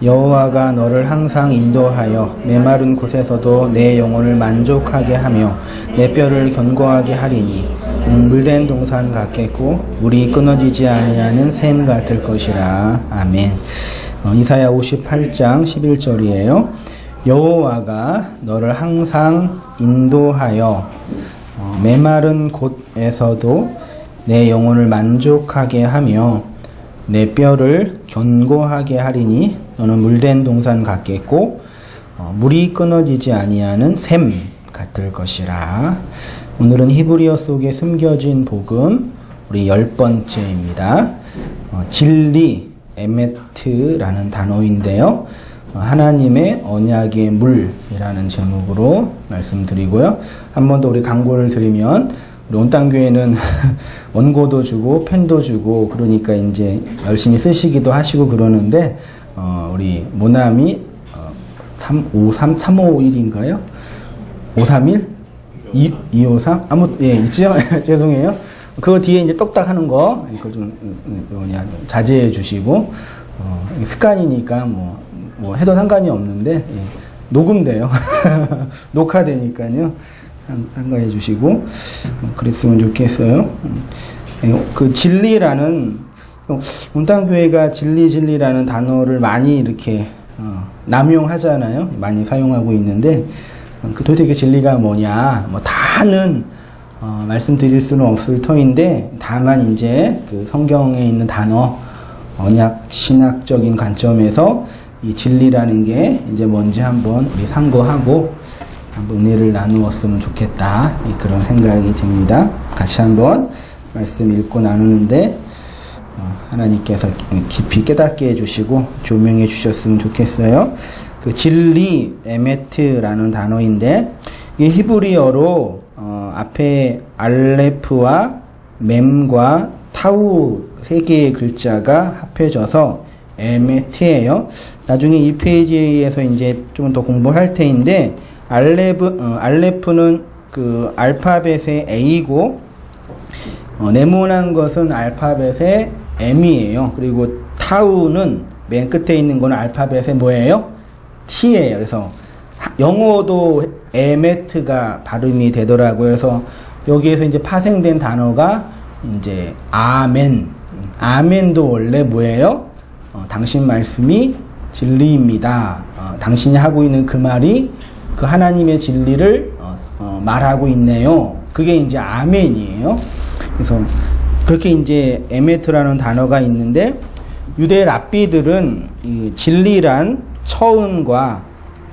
여호와가 너를 항상 인도하여 메마른 곳에서도 내 영혼을 만족하게 하며 내 뼈를 견고하게 하리니 물된 동산 같겠고 물이 끊어지지 아니하는 샘 같을 것이라. 아멘. 이사야 58장 11절이에요. 여호와가 너를 항상 인도하여 메마른 곳에서도 내 영혼을 만족하게 하며 내 뼈를 견고하게 하리니 너는 물된 동산 같겠고 물이 끊어지지 아니하는 샘 같을 것이라. 오늘은 히브리어 속에 숨겨진 복음 우리 10번째입니다. 진리, 에메트라는 단어인데요. 하나님의 언약의 물이라는 제목으로 말씀드리고요. 한 번 더 우리 광고를 드리면 우리 온땅교회는 원고도 주고 펜도 주고 그러니까 이제 열심히 쓰시기도 하시고 그러는데 우리 모남이 351인가요? 531? 253? 예, 있죠? 죄송해요. 그거 뒤에 이제 똑딱 하는 거, 이걸 좀 자제해 주시고, 습관이니까 뭐 해도 상관이 없는데, 예, 녹음돼요. 녹화되니까요. 한가해 주시고, 그랬으면 좋겠어요. 그 진리라는, 온땅교회가 진리라는 단어를 많이 이렇게, 남용하잖아요. 많이 사용하고 있는데, 도대체 그 진리가 뭐냐, 다는, 말씀드릴 수는 없을 터인데, 다만 이제 그 성경에 있는 단어, 언약 신학적인 관점에서 이 진리라는 게 이제 뭔지 한번 우리 상고하고 한번 은혜를 나누었으면 좋겠다. 그런 생각이 듭니다. 같이 한번 말씀 읽고 나누는데, 하나님께서 깊이 깨닫게 해주시고 조명해 주셨으면 좋겠어요. 그 진리, 에메트라는 단어인데, 이 히브리어로 앞에 알레프와 mem과 타우 세 개의 글자가 합해져서 에메트예요. 나중에 이 페이지에서 이제 좀 더 공부할 테인데, 알레프는 그 알파벳의 A고, 네모난 것은 알파벳의 M이에요. 그리고 타우는 맨 끝에 있는 건 알파벳의 뭐예요? T예요. 그래서 영어도 에메트가 발음이 되더라고요. 그래서 여기에서 이제 파생된 단어가 이제 아멘. 아멘도 원래 뭐예요? 당신 말씀이 진리입니다. 당신이 하고 있는 그 말이 그 하나님의 진리를 말하고 있네요. 그게 이제 아멘이에요. 그래서 그렇게 이제 에메트라는 단어가 있는데, 유대 랍비들은 이 진리란 처음과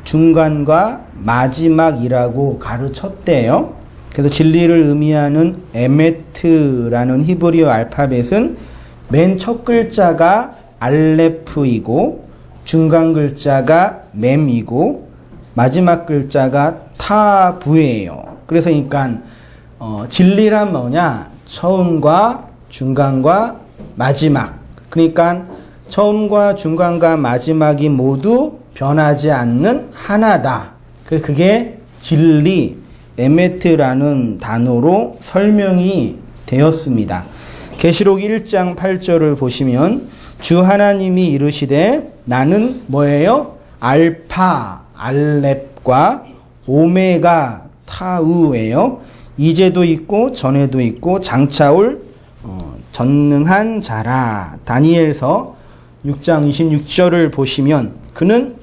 중간과 마지막이라고 가르쳤대요. 그래서 진리를 의미하는 에메트라는 히브리어 알파벳은 맨 첫 글자가 알레프이고, 중간 글자가 mem이고, 마지막 글자가 타부예요. 그래서 그러니까 진리란 뭐냐? 처음과 중간과 마지막. 그러니까 처음과 중간과 마지막이 모두 변하지 않는 하나다. 그게 진리, 에메트라는 단어로 설명이 되었습니다. 계시록 1장 8절을 보시면 주 하나님이 이르시되 나는 뭐예요? 알파, 알렙과 오메가, 타우예요. 이제도 있고 전에도 있고 장차 올 전능한 자라. 다니엘서 6장 26절을 보시면 그는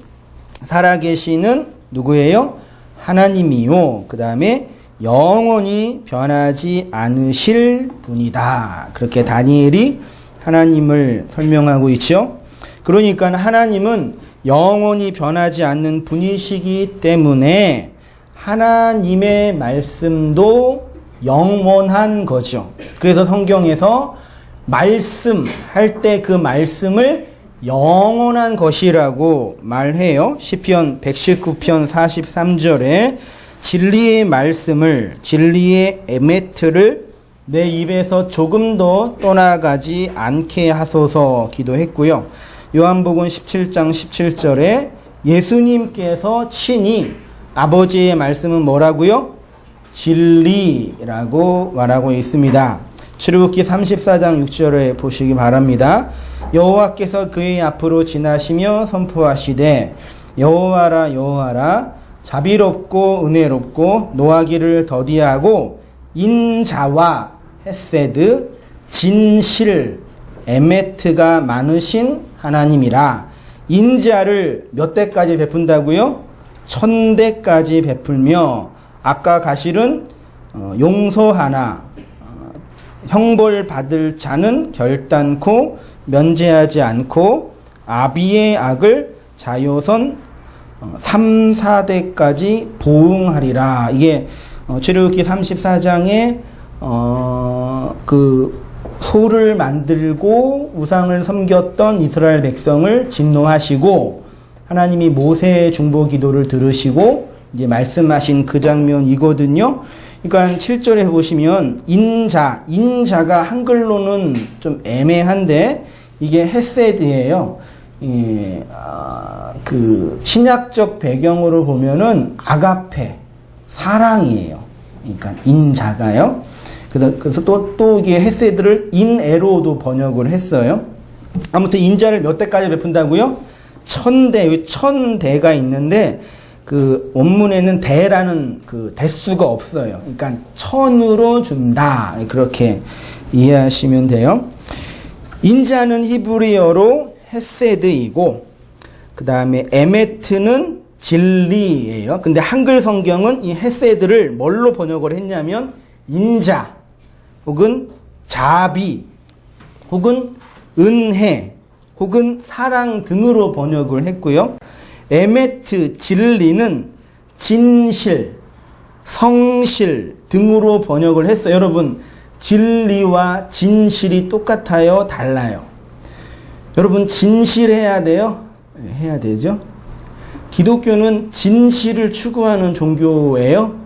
살아계시는 누구예요? 하나님이요. 그 다음에 영원히 변하지 않으실 분이다. 그렇게 다니엘이 하나님을 설명하고 있죠. 그러니까 하나님은 영원히 변하지 않는 분이시기 때문에 하나님의 말씀도 영원한 거죠. 그래서 성경에서 말씀할 때 그 말씀을 영원한 것이라고 말해요. 시편 119편 43절에 진리의 말씀을, 진리의 에메트를 내 입에서 조금 더 떠나가지 않게 하소서 기도했고요. 요한복음 17장 17절에 예수님께서 친히 아버지의 말씀은 뭐라고요? 진리라고 말하고 있습니다. 출애굽기 34장 6절에 보시기 바랍니다. 여호와께서 그의 앞으로 지나시며 선포하시되 여호와라 여호와라 자비롭고 은혜롭고 노하기를 더디하고 인자와 헤세드 진실 에메트가 많으신 하나님이라. 인자를 몇 대까지 베푼다고요? 1000대까지 베풀며 아까 가실은 용서하나 형벌 받을 자는 결단코 면제하지 않고 아비의 악을 자요선 3, 4대까지 보응하리라. 이게 출애굽기 34장에 그 소를 만들고 우상을 섬겼던 이스라엘 백성을 진노하시고 하나님이 모세의 중보 기도를 들으시고 이제 말씀하신 그 장면이거든요. 그러니까 7절에 보시면 인자가 한글로는 좀 애매한데 이게 헤세드예요. 그 신약적 배경으로 보면은 아가페, 사랑이에요. 그러니까 인자가요. 그래서 또 이게 헤세드를 인에로도 번역을 했어요. 아무튼 인자를 몇 대까지 베푼다고요? 1000대, 1000대가 있는데 그 원문에는 대라는 그 대수가 없어요. 그러니까 1000으로 준다. 그렇게 이해하시면 돼요. 인자는 히브리어로 헤세드이고 그 다음에 에메트는 진리예요. 근데 한글 성경은 이 헤세드를 뭘로 번역을 했냐면 인자 혹은 자비 혹은 은혜 혹은 사랑 등으로 번역을 했고요. 에메트 진리는 진실, 성실 등으로 번역을 했어요. 여러분 진리와 진실이 똑같아요? 달라요? 여러분 진실해야 돼요? 해야 되죠. 기독교는 진실을 추구하는 종교예요.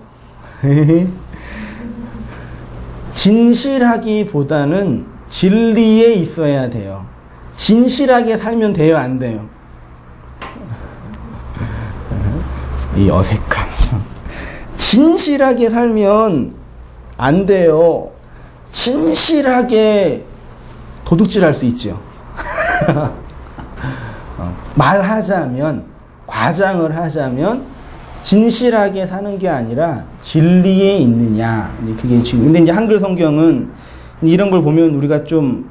진실하기보다는 진리에 있어야 돼요. 진실하게 살면 돼요? 안 돼요? 이 어색함. 진실하게 살면 안 돼요. 진실하게 도둑질할 수 있죠. 말하자면, 과장을 하자면 진실하게 사는 게 아니라 진리에 있느냐. 그게 지금. 근데 이제 한글 성경은 이런 걸 보면 우리가 좀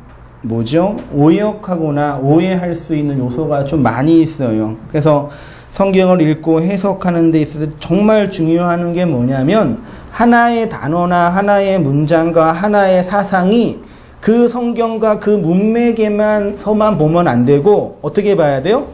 오역하거나 오해할 수 있는 요소가 좀 많이 있어요. 그래서 성경을 읽고 해석하는 데 있어서 정말 중요한 게 뭐냐면 하나의 단어나 하나의 문장과 하나의 사상이 그 성경과 그 문맥에서만 보면 안 되고 어떻게 봐야 돼요?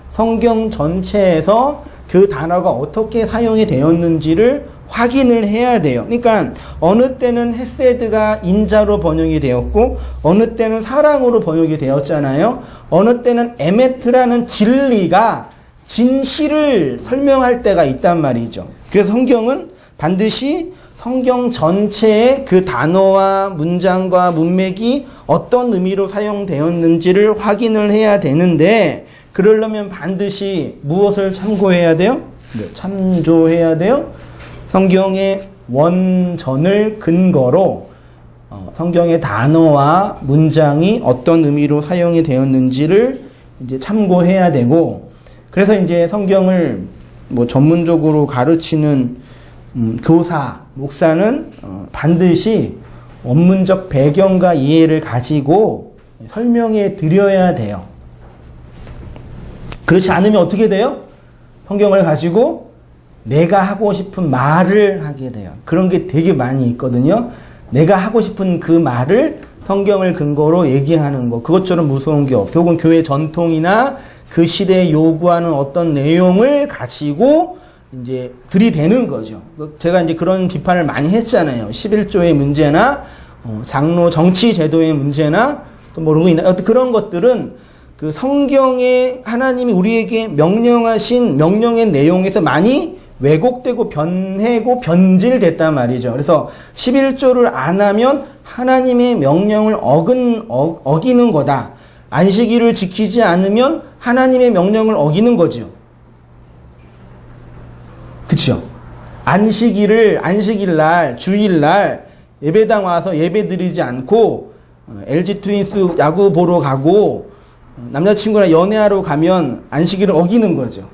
성경 전체에서 그 단어가 어떻게 사용이 되었는지를 확인을 해야 돼요. 그러니까 어느 때는 헤세드가 인자로 번역이 되었고 어느 때는 사랑으로 번역이 되었잖아요. 어느 때는 에메트라는 진리가 진실을 설명할 때가 있단 말이죠. 그래서 성경은 반드시 성경 전체의 그 단어와 문장과 문맥이 어떤 의미로 사용되었는지를 확인을 해야 되는데 그러려면 반드시 무엇을 참고해야 돼요? 참조해야 돼요? 성경의 원전을 근거로 성경의 단어와 문장이 어떤 의미로 사용이 되었는지를 이제 참고해야 되고 그래서 이제 성경을 전문적으로 가르치는 교사, 목사는 반드시 원문적 배경과 이해를 가지고 설명해 드려야 돼요. 그렇지 않으면 어떻게 돼요? 성경을 가지고 내가 하고 싶은 말을 하게 돼요. 그런 게 되게 많이 있거든요. 내가 하고 싶은 그 말을 성경을 근거로 얘기하는 거. 그것처럼 무서운 게 없어요. 혹은 교회 전통이나 그 시대에 요구하는 어떤 내용을 가지고 이제 들이대는 거죠. 제가 이제 그런 비판을 많이 했잖아요. 11조의 문제나 장로 정치 제도의 문제나 또 모르고 있나 그런 것들은 그 성경에 하나님이 우리에게 명령하신 명령의 내용에서 많이 왜곡되고 변해고 변질됐단 말이죠. 그래서 11조를 안 하면 하나님의 명령을 어기는 거다. 안식일을 지키지 않으면 하나님의 명령을 어기는 거죠. 그렇죠? 안식일날, 주일날 예배당 와서 예배 드리지 않고 LG 트윈스 야구 보러 가고 남자친구랑 연애하러 가면 안식일을 어기는 거죠.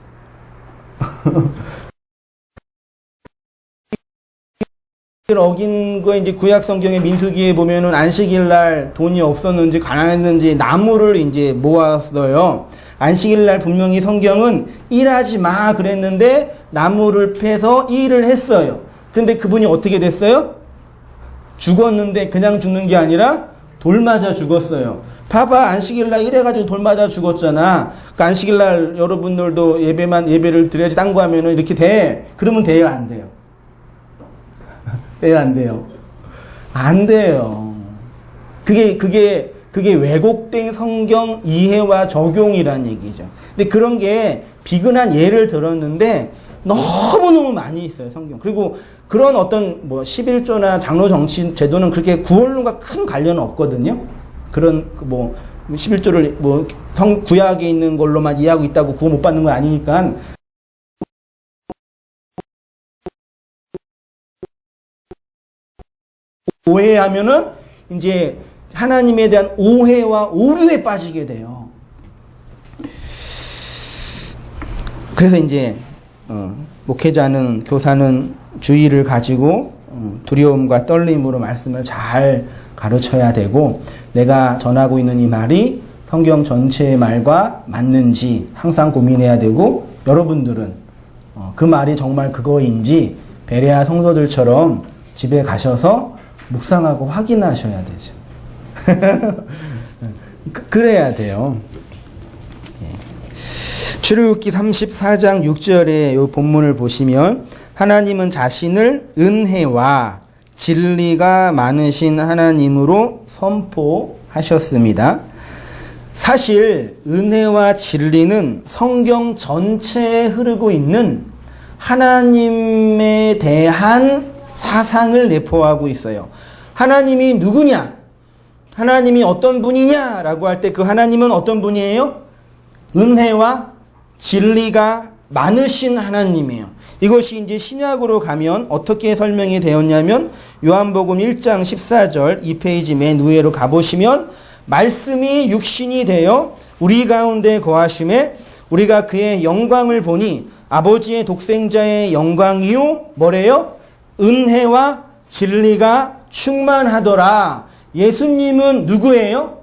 어긴 거 이제 구약 성경의 민수기에 보면은 안식일 날 돈이 없었는지 가난했는지 나무를 이제 모았어요. 안식일 날 분명히 성경은 일하지 마 그랬는데 나무를 패서 일을 했어요. 그런데 그분이 어떻게 됐어요? 죽었는데 그냥 죽는 게 아니라 돌 맞아 죽었어요. 봐봐, 안식일 날 이래가지고 돌 맞아 죽었잖아. 그 안식일 날 여러분들도 예배를 드려야지 딴 거 하면은 이렇게 돼. 그러면 돼요, 안 돼요? 돼요, 안 돼요? 안 돼요. 그게 왜곡된 성경 이해와 적용이란 얘기죠. 근데 그런 게 비근한 예를 들었는데 너무너무 많이 있어요, 성경. 그리고 그런 어떤 11조나 장로 정치 제도는 그렇게 구원론과 큰 관련은 없거든요. 그런 11조를 구약에 있는 걸로만 이해하고 있다고 구원 못 받는 건 아니니까. 오해하면은 이제 하나님에 대한 오해와 오류에 빠지게 돼요. 그래서 이제 목회자는, 교사는 주의를 가지고 두려움과 떨림으로 말씀을 잘 가르쳐야 되고, 내가 전하고 있는 이 말이 성경 전체의 말과 맞는지 항상 고민해야 되고, 여러분들은 그 말이 정말 그거인지 베레아 성도들처럼 집에 가셔서 묵상하고 확인하셔야 되죠. 그래야 돼요. 출애굽기 34장 6절의 이 본문을 보시면 하나님은 자신을 은혜와 진리가 많으신 하나님으로 선포하셨습니다. 사실 은혜와 진리는 성경 전체에 흐르고 있는 하나님에 대한 사상을 내포하고 있어요. 하나님이 누구냐? 하나님이 어떤 분이냐? 라고 할 때 그 하나님은 어떤 분이에요? 은혜와 진리가 많으신 하나님이에요. 이것이 이제 신약으로 가면 어떻게 설명이 되었냐면 요한복음 1장 14절 2페이지 맨 위로 가보시면 말씀이 육신이 되어 우리 가운데 거하심에 우리가 그의 영광을 보니 아버지의 독생자의 영광이요 뭐래요? 은혜와 진리가 충만하더라. 예수님은 누구예요?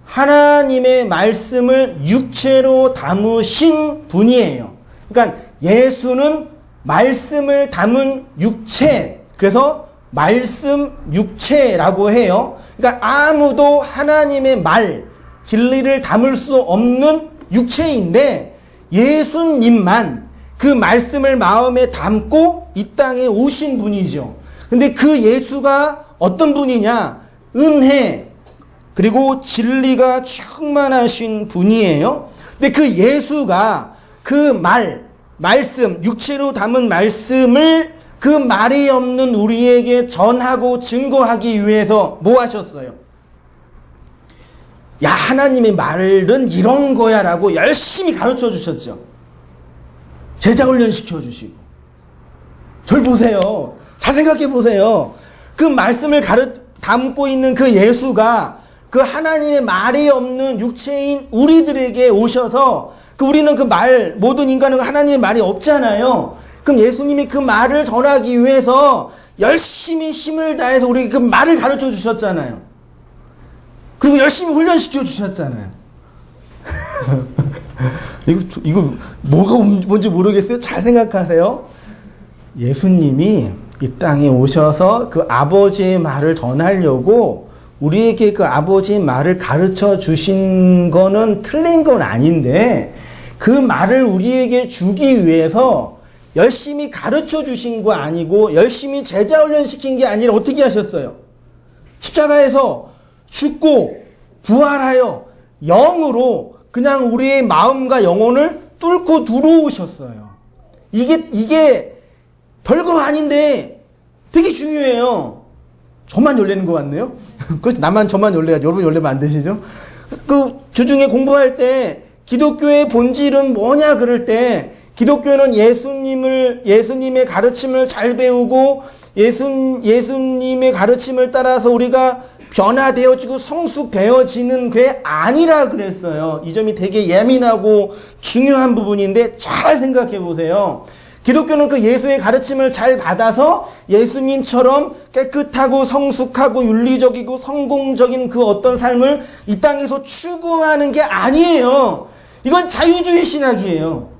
하나님의 말씀을 육체로 담으신 분이에요. 그러니까 예수는 말씀을 담은 육체, 그래서 말씀 육체라고 해요. 그러니까 아무도 하나님의 말, 진리를 담을 수 없는 육체인데 예수님만 그 말씀을 마음에 담고 이 땅에 오신 분이죠. 근데 그 예수가 어떤 분이냐? 은혜 그리고 진리가 충만하신 분이에요. 근데 그 예수가 그 말씀, 육체로 담은 말씀을 그 말이 없는 우리에게 전하고 증거하기 위해서 뭐 하셨어요? 야, 하나님의 말은 이런 거야 라고 열심히 가르쳐 주셨죠. 제자 훈련 시켜주시고. 절 보세요. 잘 생각해 보세요. 그 말씀을 담고 있는 그 예수가 그 하나님의 말이 없는 육체인 우리들에게 오셔서 우리는 그 말, 모든 인간은 하나님의 말이 없잖아요. 그럼 예수님이 그 말을 전하기 위해서 열심히 힘을 다해서 우리에게 그 말을 가르쳐 주셨잖아요. 그리고 열심히 훈련시켜 주셨잖아요. 이거 뭐가 뭔지 모르겠어요? 잘 생각하세요. 예수님이 이 땅에 오셔서 그 아버지의 말을 전하려고 우리에게 그 아버지의 말을 가르쳐 주신 거는 틀린 건 아닌데 그 말을 우리에게 주기 위해서 열심히 가르쳐 주신 거 아니고 열심히 제자 훈련 시킨 게 아니라 어떻게 하셨어요? 십자가에서 죽고 부활하여 영으로 그냥 우리의 마음과 영혼을 뚫고 들어오셨어요. 이게 별거 아닌데 되게 중요해요. 저만 열리는 것 같네요. 그렇죠. 저만 열려야 여러분 열리면 안 되시죠? 그 주중에 공부할 때 기독교의 본질은 뭐냐 그럴 때 기독교는 예수님의 가르침을 잘 배우고 예수님의 가르침을 따라서 우리가 변화되어지고 성숙되어지는 게 아니라 그랬어요. 이 점이 되게 예민하고 중요한 부분인데 잘 생각해 보세요. 기독교는 그 예수의 가르침을 잘 받아서 예수님처럼 깨끗하고 성숙하고 윤리적이고 성공적인 그 어떤 삶을 이 땅에서 추구하는 게 아니에요. 이건 자유주의 신학이에요.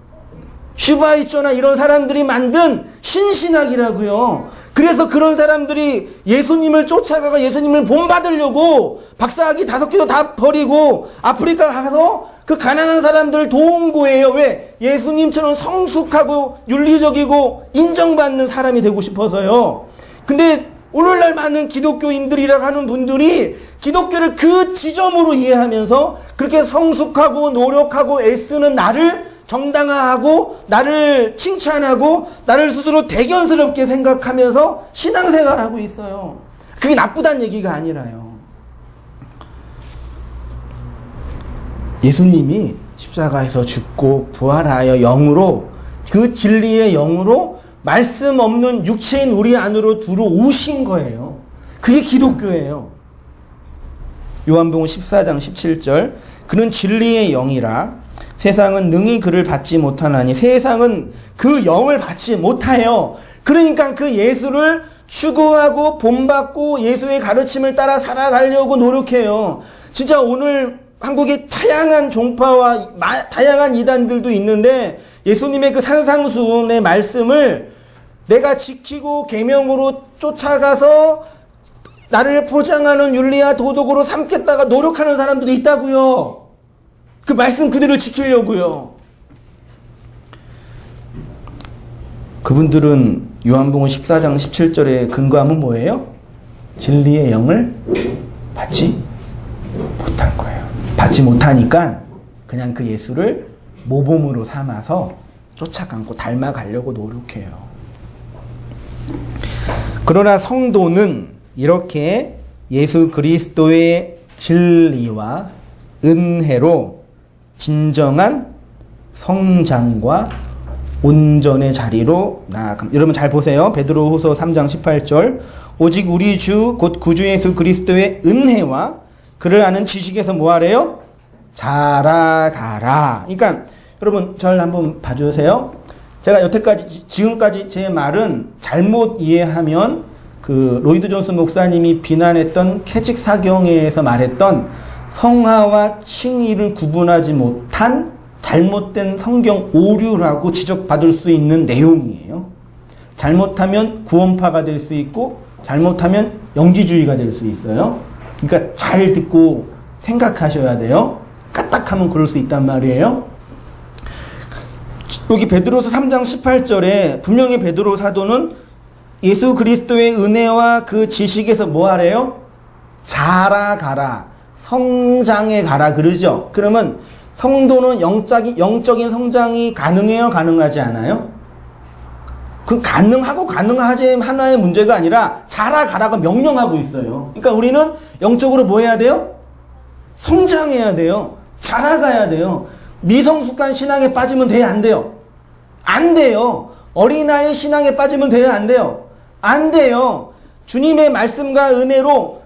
슈바이처나 이런 사람들이 만든 신신학이라고요. 그래서 그런 사람들이 예수님을 쫓아가가 예수님을 본받으려고 박사학위 5개도 다 버리고 아프리카 가서 그 가난한 사람들 도운 거예요. 왜? 예수님처럼 성숙하고 윤리적이고 인정받는 사람이 되고 싶어서요. 근데 오늘날 많은 기독교인들이라고 하는 분들이 기독교를 그 지점으로 이해하면서 그렇게 성숙하고 노력하고 애쓰는 나를 정당화하고 나를 칭찬하고 나를 스스로 대견스럽게 생각하면서 신앙생활을 하고 있어요. 그게 나쁘다는 얘기가 아니라요. 예수님이 십자가에서 죽고 부활하여 영으로 그 진리의 영으로 말씀 없는 육체인 우리 안으로 들어오신 거예요. 그게 기독교예요. 요한복음 14장 17절 그는 진리의 영이라 세상은 능히 그를 받지 못하나니 세상은 그 영을 받지 못하여 그러니까 그 예수를 추구하고 본받고 예수의 가르침을 따라 살아가려고 노력해요. 진짜 오늘 한국에 다양한 종파와 다양한 이단들도 있는데 예수님의 그 산상수훈의 말씀을 내가 지키고 계명으로 쫓아가서 나를 포장하는 윤리와 도덕으로 삼겠다가 노력하는 사람들이 있다고요. 그 말씀 그대로 지키려고요. 그분들은 요한복음 14장 17절에 근거하면 뭐예요? 진리의 영을 받지 못한 거예요. 받지 못하니까 그냥 그 예수를 모범으로 삼아서 쫓아가고 닮아가려고 노력해요. 그러나 성도는 이렇게 예수 그리스도의 진리와 은혜로 진정한 성장과 온전의 자리로 나아갑니다. 여러분 잘 보세요. 베드로후서 3장 18절 오직 우리 주 곧 구주 예수 그리스도의 은혜와 그를 아는 지식에서 뭐하래요? 자라가라. 그러니까 여러분 저를 한번 봐주세요. 제가 여태까지 지금까지 제 말은 잘못 이해하면 그 로이드 존스 목사님이 비난했던 캐직 사경회에서 말했던 성화와 칭의를 구분하지 못한 잘못된 성경 오류라고 지적받을 수 있는 내용이에요. 잘못하면 구원파가 될 수 있고 잘못하면 영지주의가 될 수 있어요. 그러니까 잘 듣고 생각하셔야 돼요. 까딱하면 그럴 수 있단 말이에요. 여기 베드로서 3장 18절에 분명히 베드로 사도는 예수 그리스도의 은혜와 그 지식에서 뭐 하래요? 자라가라. 성장해 가라 그러죠. 그러면 성도는 영적인 성장이 가능해요? 가능하지 않아요? 그 가능하고 가능하지 하나의 문제가 아니라 자라가라고 명령하고 있어요. 그러니까 우리는 영적으로 뭐 해야 돼요? 성장해야 돼요. 자라가야 돼요. 미성숙한 신앙에 빠지면 돼요? 안 돼요? 안 돼요. 어린아이 신앙에 빠지면 돼요? 안 돼요? 안 돼요. 주님의 말씀과 은혜로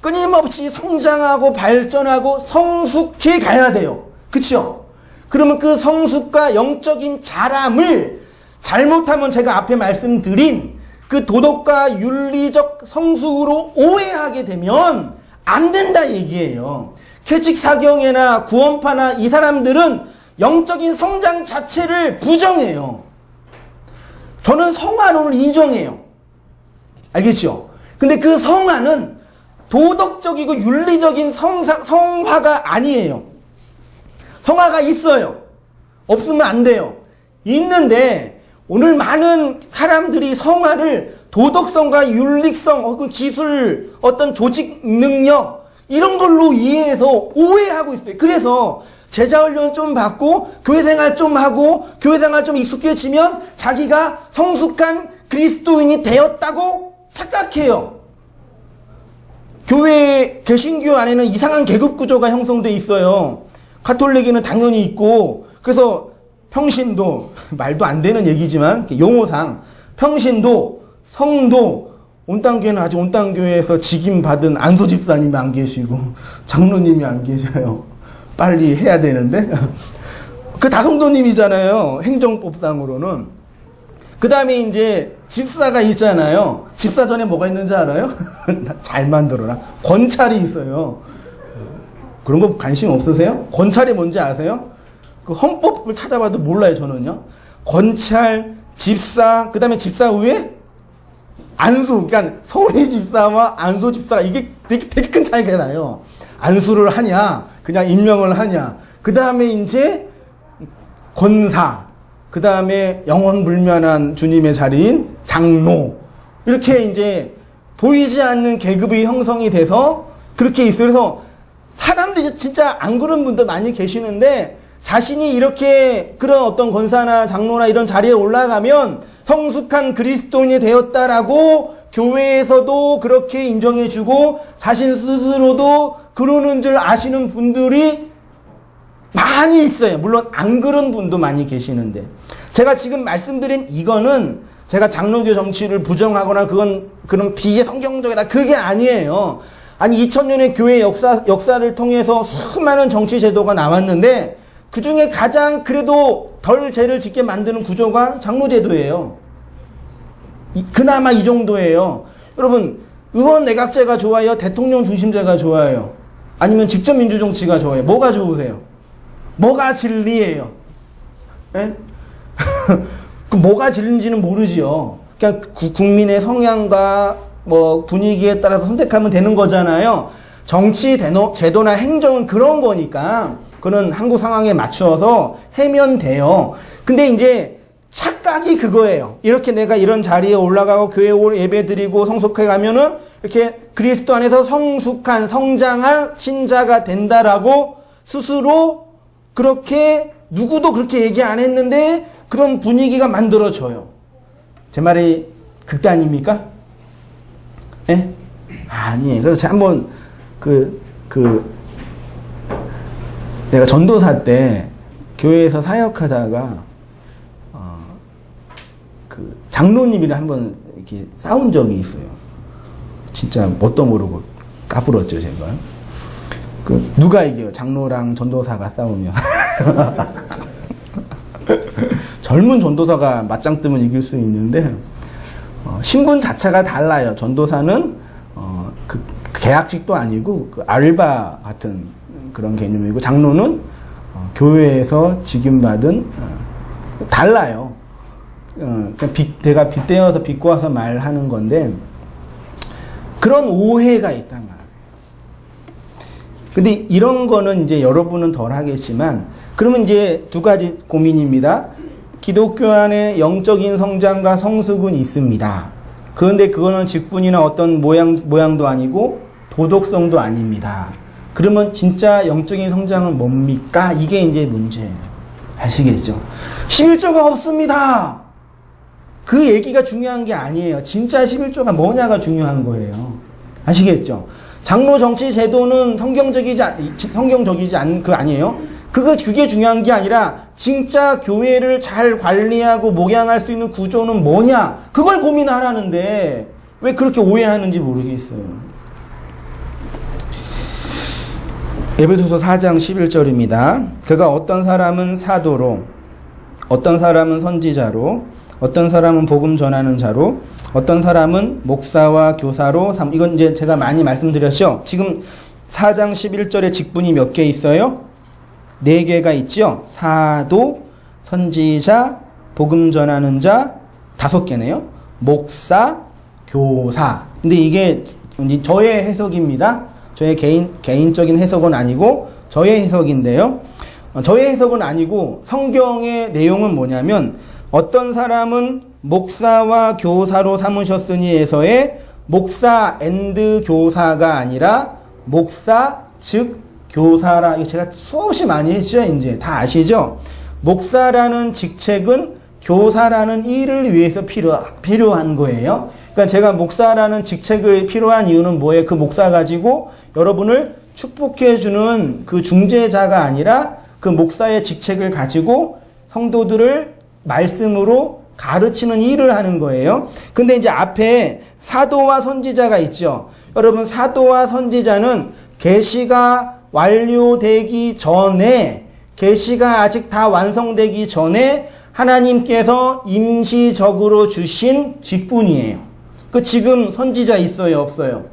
끊임없이 성장하고 발전하고 성숙해 가야 돼요. 그쵸? 그러면 그 성숙과 영적인 자람을 잘못하면 제가 앞에 말씀드린 그 도덕과 윤리적 성숙으로 오해하게 되면 안 된다 얘기예요. 캐직 사경회나 구원파나 이 사람들은 영적인 성장 자체를 부정해요. 저는 성화론을 인정해요. 알겠죠? 근데 그 성화는 도덕적이고 윤리적인 성화가 아니에요. 성화가 있어요. 없으면 안 돼요. 있는데 오늘 많은 사람들이 성화를 도덕성과 윤리성, 혹은 기술, 어떤 조직 능력 이런 걸로 이해해서 오해하고 있어요. 그래서 제자훈련 좀 받고 교회생활 좀 하고 교회생활 좀 익숙해지면 자기가 성숙한 그리스도인이 되었다고 착각해요. 교회 개신교 안에는 이상한 계급 구조가 형성돼 있어요. 가톨릭에는 당연히 있고 그래서 평신도, 말도 안 되는 얘기지만 용어상 평신도, 성도, 온땅교회는 아직 온땅교회에서 직임받은 안소 집사님이 안 계시고 장로님이 안 계셔요. 빨리 해야 되는데 그 다성도님이잖아요. 행정법상으로는. 그 다음에 이제 집사가 있잖아요. 집사 전에 뭐가 있는지 알아요? 잘 만들어라. 권찰이 있어요. 그런 거 관심 없으세요? 권찰이 뭔지 아세요? 그 헌법을 찾아봐도 몰라요, 저는요. 권찰, 집사, 그 다음에 집사 위에 안수. 그러니까 서울의 집사와 안수 집사가 이게 되게 큰 차이가 나요. 안수를 하냐, 그냥 임명을 하냐. 그 다음에 이제 권사, 그 다음에 영원불면한 주님의 자리인 장로. 이렇게 이제 보이지 않는 계급이 형성이 돼서 그렇게 있어요. 그래서 사람들이 진짜 안 그런 분들 많이 계시는데 자신이 이렇게 그런 어떤 권사나 장로나 이런 자리에 올라가면 성숙한 그리스도인이 되었다라고 교회에서도 그렇게 인정해주고 자신 스스로도 그러는 줄 아시는 분들이 많이 있어요. 물론 안 그런 분도 많이 계시는데 제가 지금 말씀드린 이거는 제가 장로교 정치를 부정하거나 그런 비성경적이다 그게 아니에요. 아니 2000년의 교회 역사를 통해서 수많은 정치 제도가 나왔는데 그 중에 가장 그래도 덜 죄를 짓게 만드는 구조가 장로제도예요. 그나마 이 정도예요. 여러분 의원 내각제가 좋아요? 대통령 중심제가 좋아요? 아니면 직접 민주정치가 좋아요? 뭐가 좋으세요? 뭐가 진리예요? 예? 그 뭐가 진리인지는 모르지요. 그냥 국민의 성향과 뭐 분위기에 따라서 선택하면 되는 거잖아요. 정치 제도나 행정은 그런 거니까 그는 한국 상황에 맞추어서 해면 돼요. 근데 이제 착각이 그거예요. 이렇게 내가 이런 자리에 올라가고 교회 예배 드리고 성숙해 가면은 이렇게 그리스도 안에서 성숙한 성장한 신자가 된다라고 스스로 그렇게 누구도 그렇게 얘기 안 했는데 그런 분위기가 만들어져요. 제 말이 극단입니까? 예? 아니에요. 그래서 제가 한번 내가 전도사 때 교회에서 사역하다가 장로님이랑 한번 이렇게 싸운 적이 있어요. 진짜 뭣도 모르고 까불었죠, 제가. 누가 이겨요? 장로랑 전도사가 싸우면. 젊은 전도사가 맞짱 뜨면 이길 수 있는데 신분 자체가 달라요. 전도사는 계약직도 아니고 알바 같은 그런 개념이고 장로는 교회에서 직임받은 달라요. 내가 빗대어서 비꼬아서 말하는 건데 그런 오해가 있단 말이에요. 근데 이런 거는 이제 여러분은 덜 하겠지만 그러면 이제 두 가지 고민입니다. 기독교 안에 영적인 성장과 성숙은 있습니다. 그런데 그거는 직분이나 어떤 모양도 아니고 도덕성도 아닙니다. 그러면 진짜 영적인 성장은 뭡니까? 이게 이제 문제예요. 아시겠죠? 11조가 없습니다. 그 얘기가 중요한 게 아니에요. 진짜 11조가 뭐냐가 중요한 거예요. 아시겠죠? 장로 정치 제도는 성경적이지 않은 그 아니에요. 그게 중요한 게 아니라 진짜 교회를 잘 관리하고 목양할 수 있는 구조는 뭐냐? 그걸 고민하라는데 왜 그렇게 오해하는지 모르겠어요. 에베소서 4장 11절입니다. 그가 어떤 사람은 사도로, 어떤 사람은 선지자로, 어떤 사람은 복음 전하는 자로, 어떤 사람은 목사와 교사로, 이건 이제 제가 많이 말씀드렸죠. 지금 4장 11절에 직분이 몇 개 있어요? 4개가 있죠. 사도, 선지자, 복음 전하는 자, 5개네요. 목사, 교사. 근데 이게 저의 해석입니다. 저의 개인적인 해석은 아니고 저의 해석인데요. 저의 해석은 아니고 성경의 내용은 뭐냐면 어떤 사람은 목사와 교사로 삼으셨으니에서의 목사 앤드 교사가 아니라 목사 즉 교사라. 이거 제가 수없이 많이 했죠. 이제 다 아시죠? 목사라는 직책은 교사라는 일을 위해서 필요한 거예요. 그러니까 제가 목사라는 직책을 필요한 이유는 뭐예요? 그 목사 가지고 여러분을 축복해주는 그 중재자가 아니라 그 목사의 직책을 가지고 성도들을 말씀으로 가르치는 일을 하는 거예요. 근데 이제 앞에 사도와 선지자가 있죠. 여러분, 사도와 선지자는 계시가 완료되기 전에, 계시가 아직 다 완성되기 전에 하나님께서 임시적으로 주신 직분이에요. 그 지금 선지자 있어요, 없어요?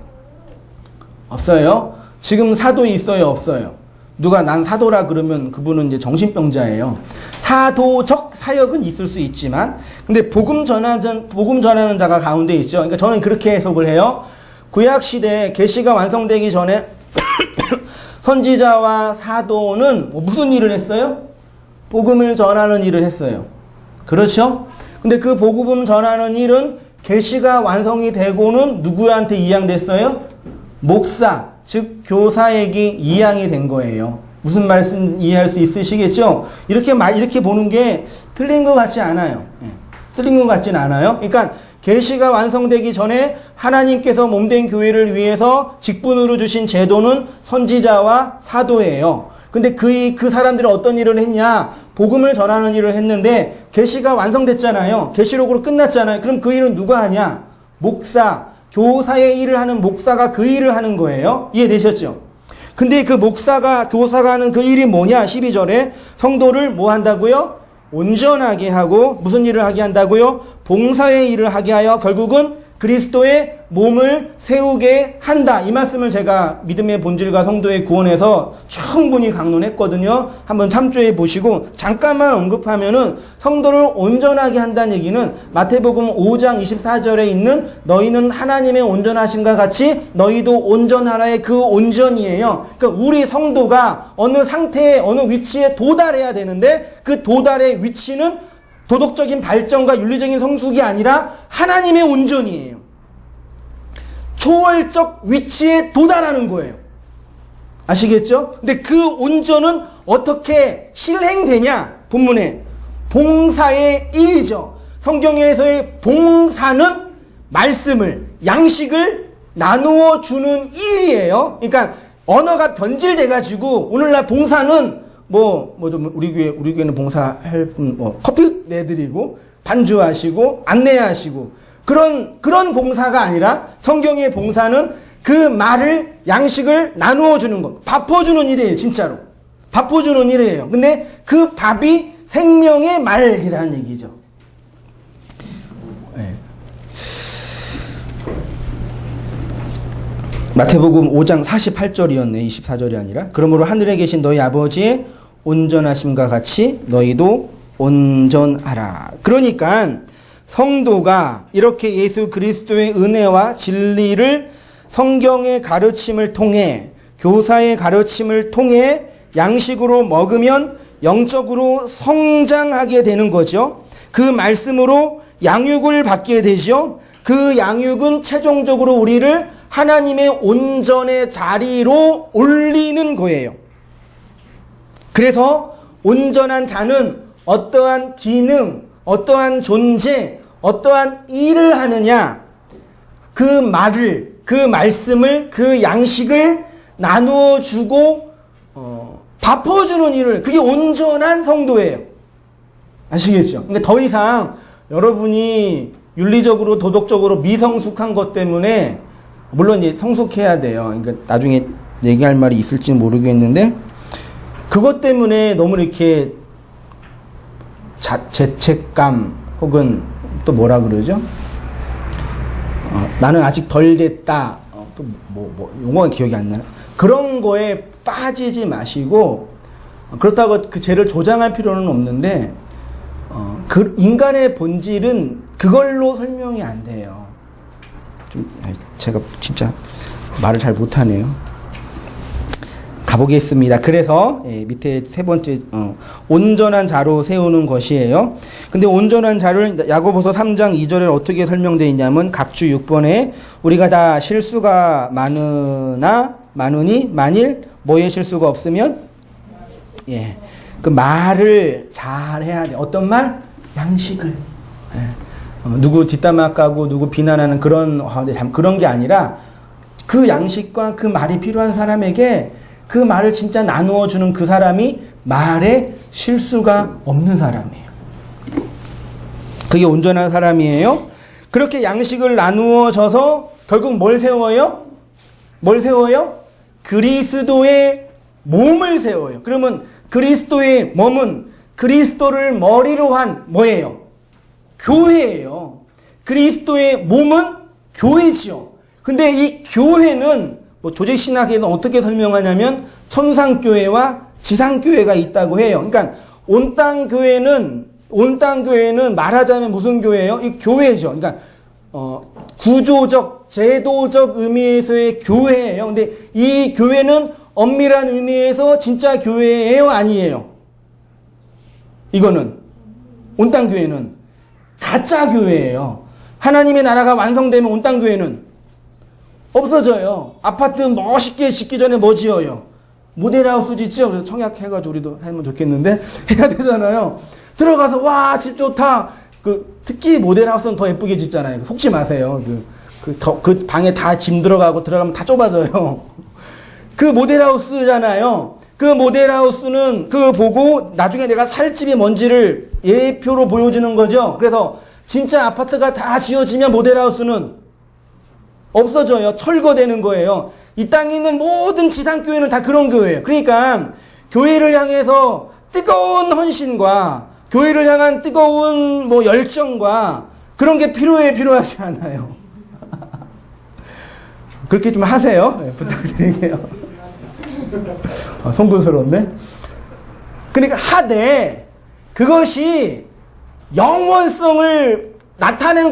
없어요. 지금 사도 있어요, 없어요? 누가 난 사도라 그러면 그분은 이제 정신병자예요. 사도적 사역은 있을 수 있지만, 근데 복음 전하는 자가 가운데 있죠. 그러니까 저는 그렇게 해석을 해요. 구약 시대 계시가 완성되기 전에 선지자와 사도는 무슨 일을 했어요? 복음을 전하는 일을 했어요. 그렇죠? 근데 그 복음 전하는 일은 계시가 완성이 되고는 누구한테 이양됐어요? 목사, 즉 교사에게 이양이 된 거예요. 무슨 말씀 이해할 수 있으시겠죠? 이렇게 보는 게 틀린 것 같지 않아요. 틀린 것 같지는 않아요. 그러니까 계시가 완성되기 전에 하나님께서 몸된 교회를 위해서 직분으로 주신 제도는 선지자와 사도예요. 근데 그 사람들이 어떤 일을 했냐? 복음을 전하는 일을 했는데 계시가 완성됐잖아요. 계시록으로 끝났잖아요. 그럼 그 일은 누가 하냐? 목사, 교사의 일을 하는 목사가 그 일을 하는 거예요. 이해되셨죠? 근데 그 목사가, 교사가 하는 그 일이 뭐냐? 12절에 성도를 뭐 한다고요? 온전하게 하고 무슨 일을 하게 한다고요? 봉사의 일을 하게 하여 결국은 그리스도의 몸을 세우게 한다. 이 말씀을 제가 믿음의 본질과 성도의 구원에서 충분히 강론했거든요. 한번 참조해 보시고 잠깐만 언급하면은 성도를 온전하게 한다는 얘기는 마태복음 5장 24절에 있는 너희는 하나님의 온전하심과 같이 너희도 온전하라의 그 온전이에요. 그러니까 우리 성도가 어느 상태에 어느 위치에 도달해야 되는데 그 도달의 위치는 도덕적인 발전과 윤리적인 성숙이 아니라 하나님의 온전이에요. 초월적 위치에 도달하는 거예요. 아시겠죠? 근데 그 온전은 어떻게 실행되냐? 본문에 봉사의 일이죠. 성경에서의 봉사는 말씀을, 양식을 나누어 주는 일이에요. 그러니까 언어가 변질돼가지고 오늘날 봉사는 좀 우리 교회는 봉사할 분 커피 내드리고 반주하시고 안내하시고 그런 봉사가 아니라 성경의 봉사는 그 말을 양식을 나누어 주는 것, 밥퍼주는 일이에요. 진짜로 밥퍼주는 일이에요. 근데 그 밥이 생명의 말이라는 얘기죠. 네. 마태복음 5장 48절이었네. 24절이 아니라. 그러므로 하늘에 계신 너희 아버지의 온전하심과 같이 너희도 온전하라. 그러니까 성도가 이렇게 예수 그리스도의 은혜와 진리를 성경의 가르침을 통해, 교사의 가르침을 통해 양식으로 먹으면 영적으로 성장하게 되는 거죠. 그 말씀으로 양육을 받게 되죠. 그 양육은 최종적으로 우리를 하나님의 온전의 자리로 올리는 거예요. 그래서 온전한 자는 어떠한 기능, 어떠한 존재, 어떠한 일을 하느냐, 그 말을, 그 말씀을, 그 양식을 나누어 주고 밥퍼주는 일을, 그게 온전한 성도예요. 아시겠죠? 근데 더 이상 여러분이 윤리적으로 도덕적으로 미성숙한 것 때문에, 물론 이제 성숙해야 돼요. 그러니까 나중에 얘기할 말이 있을지는 모르겠는데, 그것 때문에 너무 이렇게 죄책감 혹은 또 뭐라 그러죠? 나는 아직 덜 됐다. 또 용어가 기억이 안 나네. 그런 거에 빠지지 마시고, 그렇다고 그 죄를 조장할 필요는 없는데, 그 인간의 본질은 그걸로 설명이 안 돼요. 제가 진짜 말을 잘 못하네요. 가보겠습니다. 그래서 밑에 세 번째 온전한 자로 세우는 것이에요. 근데 온전한 자를 야고보서 3장 2절에 어떻게 설명되어 있냐면 각주 6번에 우리가 다 실수가 많으니 만일 뭐의 실수가 없으면 그 말을 잘 해야 돼. 어떤 말? 양식을. 누구 뒷담화 까고 누구 비난하는 그런 게 아니라 그 양식과 그 말이 필요한 사람에게 그 말을 진짜 나누어 주는 그 사람이 말에 실수가 없는 사람이에요. 그게 온전한 사람이에요. 그렇게 양식을 나누어 져서 결국 뭘 세워요? 뭘 세워요? 그리스도의 몸을 세워요. 그러면 그리스도의 몸은 그리스도를 머리로 한 뭐예요? 교회예요. 그리스도의 몸은 교회지요. 근데 이 교회는 뭐 조직신학에는 어떻게 설명하냐면 천상교회와 지상교회가 있다고 해요. 그러니까 온 땅 교회는 말하자면 무슨 교회예요? 이 교회죠. 그러니까 구조적, 제도적 의미에서의 교회예요. 근데 이 교회는 엄밀한 의미에서 진짜 교회예요? 아니에요? 이거는 온 땅 교회는 가짜 교회예요. 하나님의 나라가 완성되면 온 땅 교회는 없어져요. 아파트 멋있게 짓기 전에 뭐 지어요? 모델하우스 짓죠? 그래서 청약해가지고 우리도 하면 좋겠는데 해야 되잖아요. 들어가서 와, 집 좋다. 특히 모델하우스는 더 예쁘게 짓잖아요. 속지 마세요. 그 방에 다 짐 들어가고 들어가면 다 좁아져요. 그 모델하우스잖아요. 그 모델하우스는 그거 보고 나중에 내가 살 집이 뭔지를 예표로 보여주는 거죠. 그래서 진짜 아파트가 다 지어지면 모델하우스는 없어져요. 철거되는 거예요. 이 땅에 있는 모든 지상교회는 다 그런 교회예요. 그러니까 교회를 향해서 뜨거운 헌신과 교회를 향한 뜨거운 열정과 그런 게 필요하지 않아요. 그렇게 좀 하세요. 네, 부탁드릴게요. 송구스럽네. 그러니까 하되 그것이 영원성을 나타낸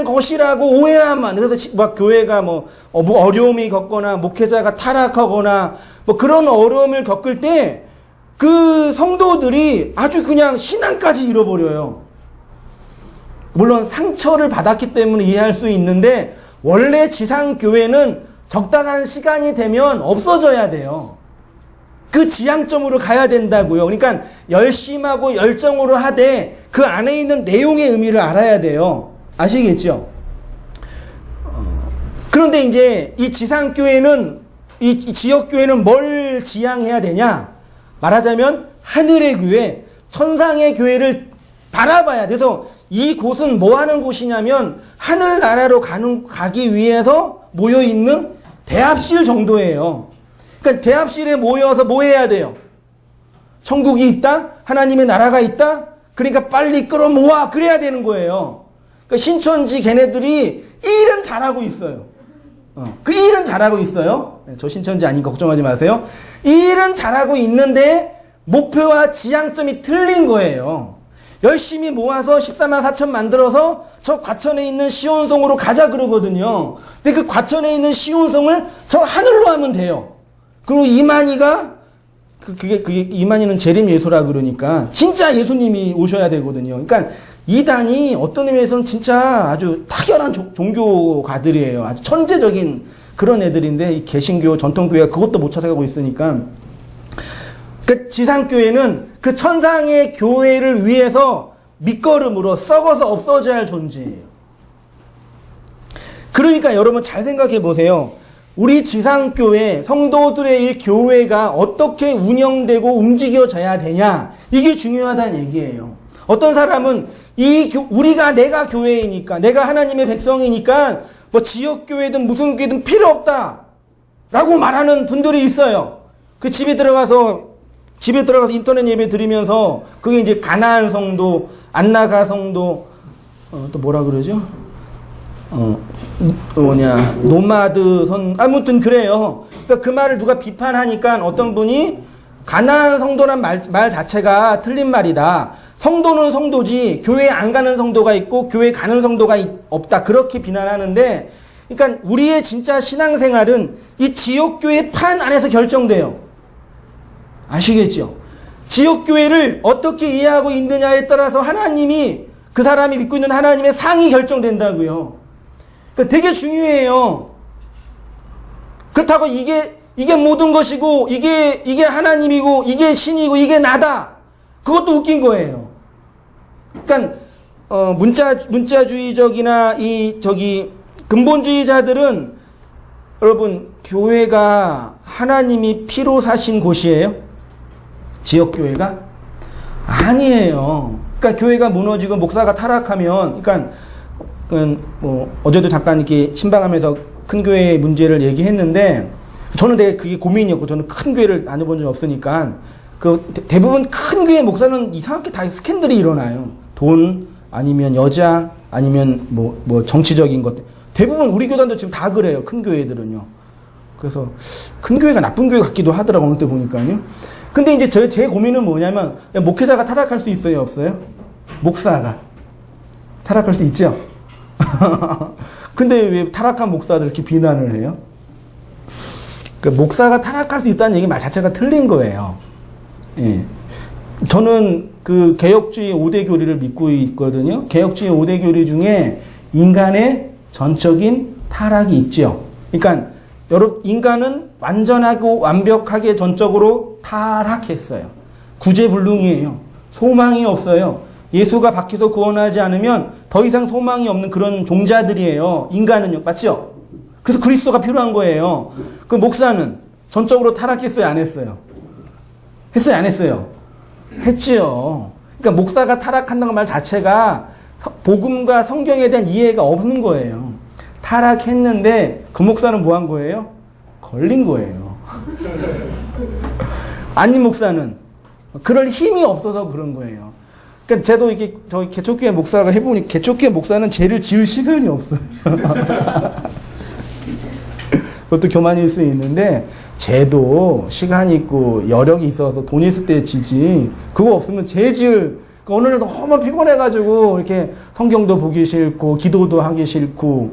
것이라고 오해하면, 그래서 막 교회가 어려움이 겪거나 목회자가 타락하거나 그런 어려움을 겪을 때 그 성도들이 아주 그냥 신앙까지 잃어버려요. 물론 상처를 받았기 때문에 이해할 수 있는데 원래 지상교회는 적당한 시간이 되면 없어져야 돼요. 그 지향점으로 가야 된다고요. 그러니까 열심하고 열정으로 하되 그 안에 있는 내용의 의미를 알아야 돼요. 아시겠죠? 그런데 이제 이 지상교회는, 이 지역교회는 뭘 지향해야 되냐? 말하자면 하늘의 교회, 천상의 교회를 바라봐야 돼서 이곳은 뭐 하는 곳이냐면 하늘나라로 가기 위해서 모여있는 대합실 정도예요. 그러니까 대합실에 모여서 뭐 해야 돼요? 천국이 있다? 하나님의 나라가 있다? 그러니까 빨리 끌어모아 그래야 되는 거예요. 그러니까 신천지 걔네들이 일은 잘하고 있어요. 그 일은 잘하고 있어요. 저 신천지 아니니까 걱정하지 마세요. 일은 잘하고 있는데 목표와 지향점이 틀린 거예요. 열심히 모아서 14만 4천 만들어서 저 과천에 있는 시온성으로 가자 그러거든요. 근데 그 과천에 있는 시온성을 저 하늘로 하면 돼요. 그리고 이만희가 그게 이만희는 재림 예수라 그러니까 진짜 예수님이 오셔야 되거든요. 그러니까 이단이 어떤 의미에서는 진짜 아주 탁월한 종교가들이에요. 아주 천재적인 그런 애들인데 이 개신교 전통교회가 그것도 못 찾아가고 있으니까 그 지상교회는 그 천상의 교회를 위해서 밑거름으로 썩어서 없어져야 할 존재예요. 그러니까 여러분 잘 생각해 보세요. 우리 지상교회 성도들의 이 교회가 어떻게 운영되고 움직여져야 되냐, 이게 중요하다는 얘기예요. 어떤 사람은 내가 교회이니까, 내가 하나님의 백성이니까 지역교회든 무슨 교회든 필요 없다 라고 말하는 분들이 있어요. 그 집에 들어가서 인터넷 예배 드리면서 그게 이제 가나안 성도, 안나가 성도, 또 뭐라 그러죠? 노마드 아무튼 그래요. 그러니까 그 말을 누가 비판하니까 어떤 분이 가나안 성도란 말 자체가 틀린 말이다. 성도는 성도지 교회 안 가는 성도가 있고 교회 가는 성도가 없다. 그렇게 비난하는데, 그러니까 우리의 진짜 신앙생활은 이 지역교회 판 안에서 결정돼요. 아시겠죠? 지역교회를 어떻게 이해하고 있느냐에 따라서 하나님이, 그 사람이 믿고 있는 하나님의 상이 결정된다고요. 그러니까 되게 중요해요. 그렇다고 이게 모든 것이고 이게 하나님이고 이게 신이고 이게 나다, 그것도 웃긴 거예요. 그러니까 문자주의적이나 근본주의자들은 여러분 교회가 하나님이 피로 사신 곳이에요? 지역교회가? 아니에요. 그러니까 교회가 무너지고 목사가 타락하면, 그러니까 뭐 어제도 잠깐 이렇게 신방하면서 큰 교회의 문제를 얘기했는데, 저는 되게 그게 고민이었고, 저는 큰 교회를 다녀본 적이 없으니까, 대부분 큰 교회 목사는 이상하게 다 스캔들이 일어나요. 돈, 아니면 여자, 아니면 뭐 정치적인 것. 대부분 우리 교단도 지금 다 그래요. 큰 교회들은요. 그래서 큰 교회가 나쁜 교회 같기도 하더라고, 어느 때 보니까요. 근데 이제 제 고민은 뭐냐면, 목회자가 타락할 수 있어요, 없어요? 목사가 타락할 수 있죠? 근데 왜 타락한 목사들 이렇게 비난을 해요? 목사가 타락할 수 있다는 얘기 말 자체가 틀린 거예요. 예. 저는 그 개혁주의 5대 교리를 믿고 있거든요. 개혁주의 5대 교리 중에 인간의 전적인 타락이 있죠. 그러니까 여러분, 인간은 완전하고 완벽하게 전적으로 타락했어요. 구제불능이에요. 소망이 없어요. 예수가 밖에서 구원하지 않으면 더 이상 소망이 없는 그런 종자들이에요. 인간은요. 맞죠? 그래서 그리스도가 필요한 거예요. 그 목사는 전적으로 타락했어요? 안 했어요? 했어요? 안 했어요? 했지요. 그러니까 목사가 타락한다는 말 자체가 복음과 성경에 대한 이해가 없는 거예요. 타락했는데 그 목사는 뭐 한 거예요? 걸린 거예요. 아닌 목사는 그럴 힘이 없어서 그런 거예요. 그러니까 저도 이게 저희 개척교회 목사가 해보니 개척교회 목사는 죄를 지을 시간이 없어요. 그것도 교만일 수 있는데 죄도 시간이 있고 여력이 있어서 돈 있을 때 지지, 그거 없으면 죄 지을, 어느 날 너무 피곤해가지고 이렇게 성경도 보기 싫고 기도도 하기 싫고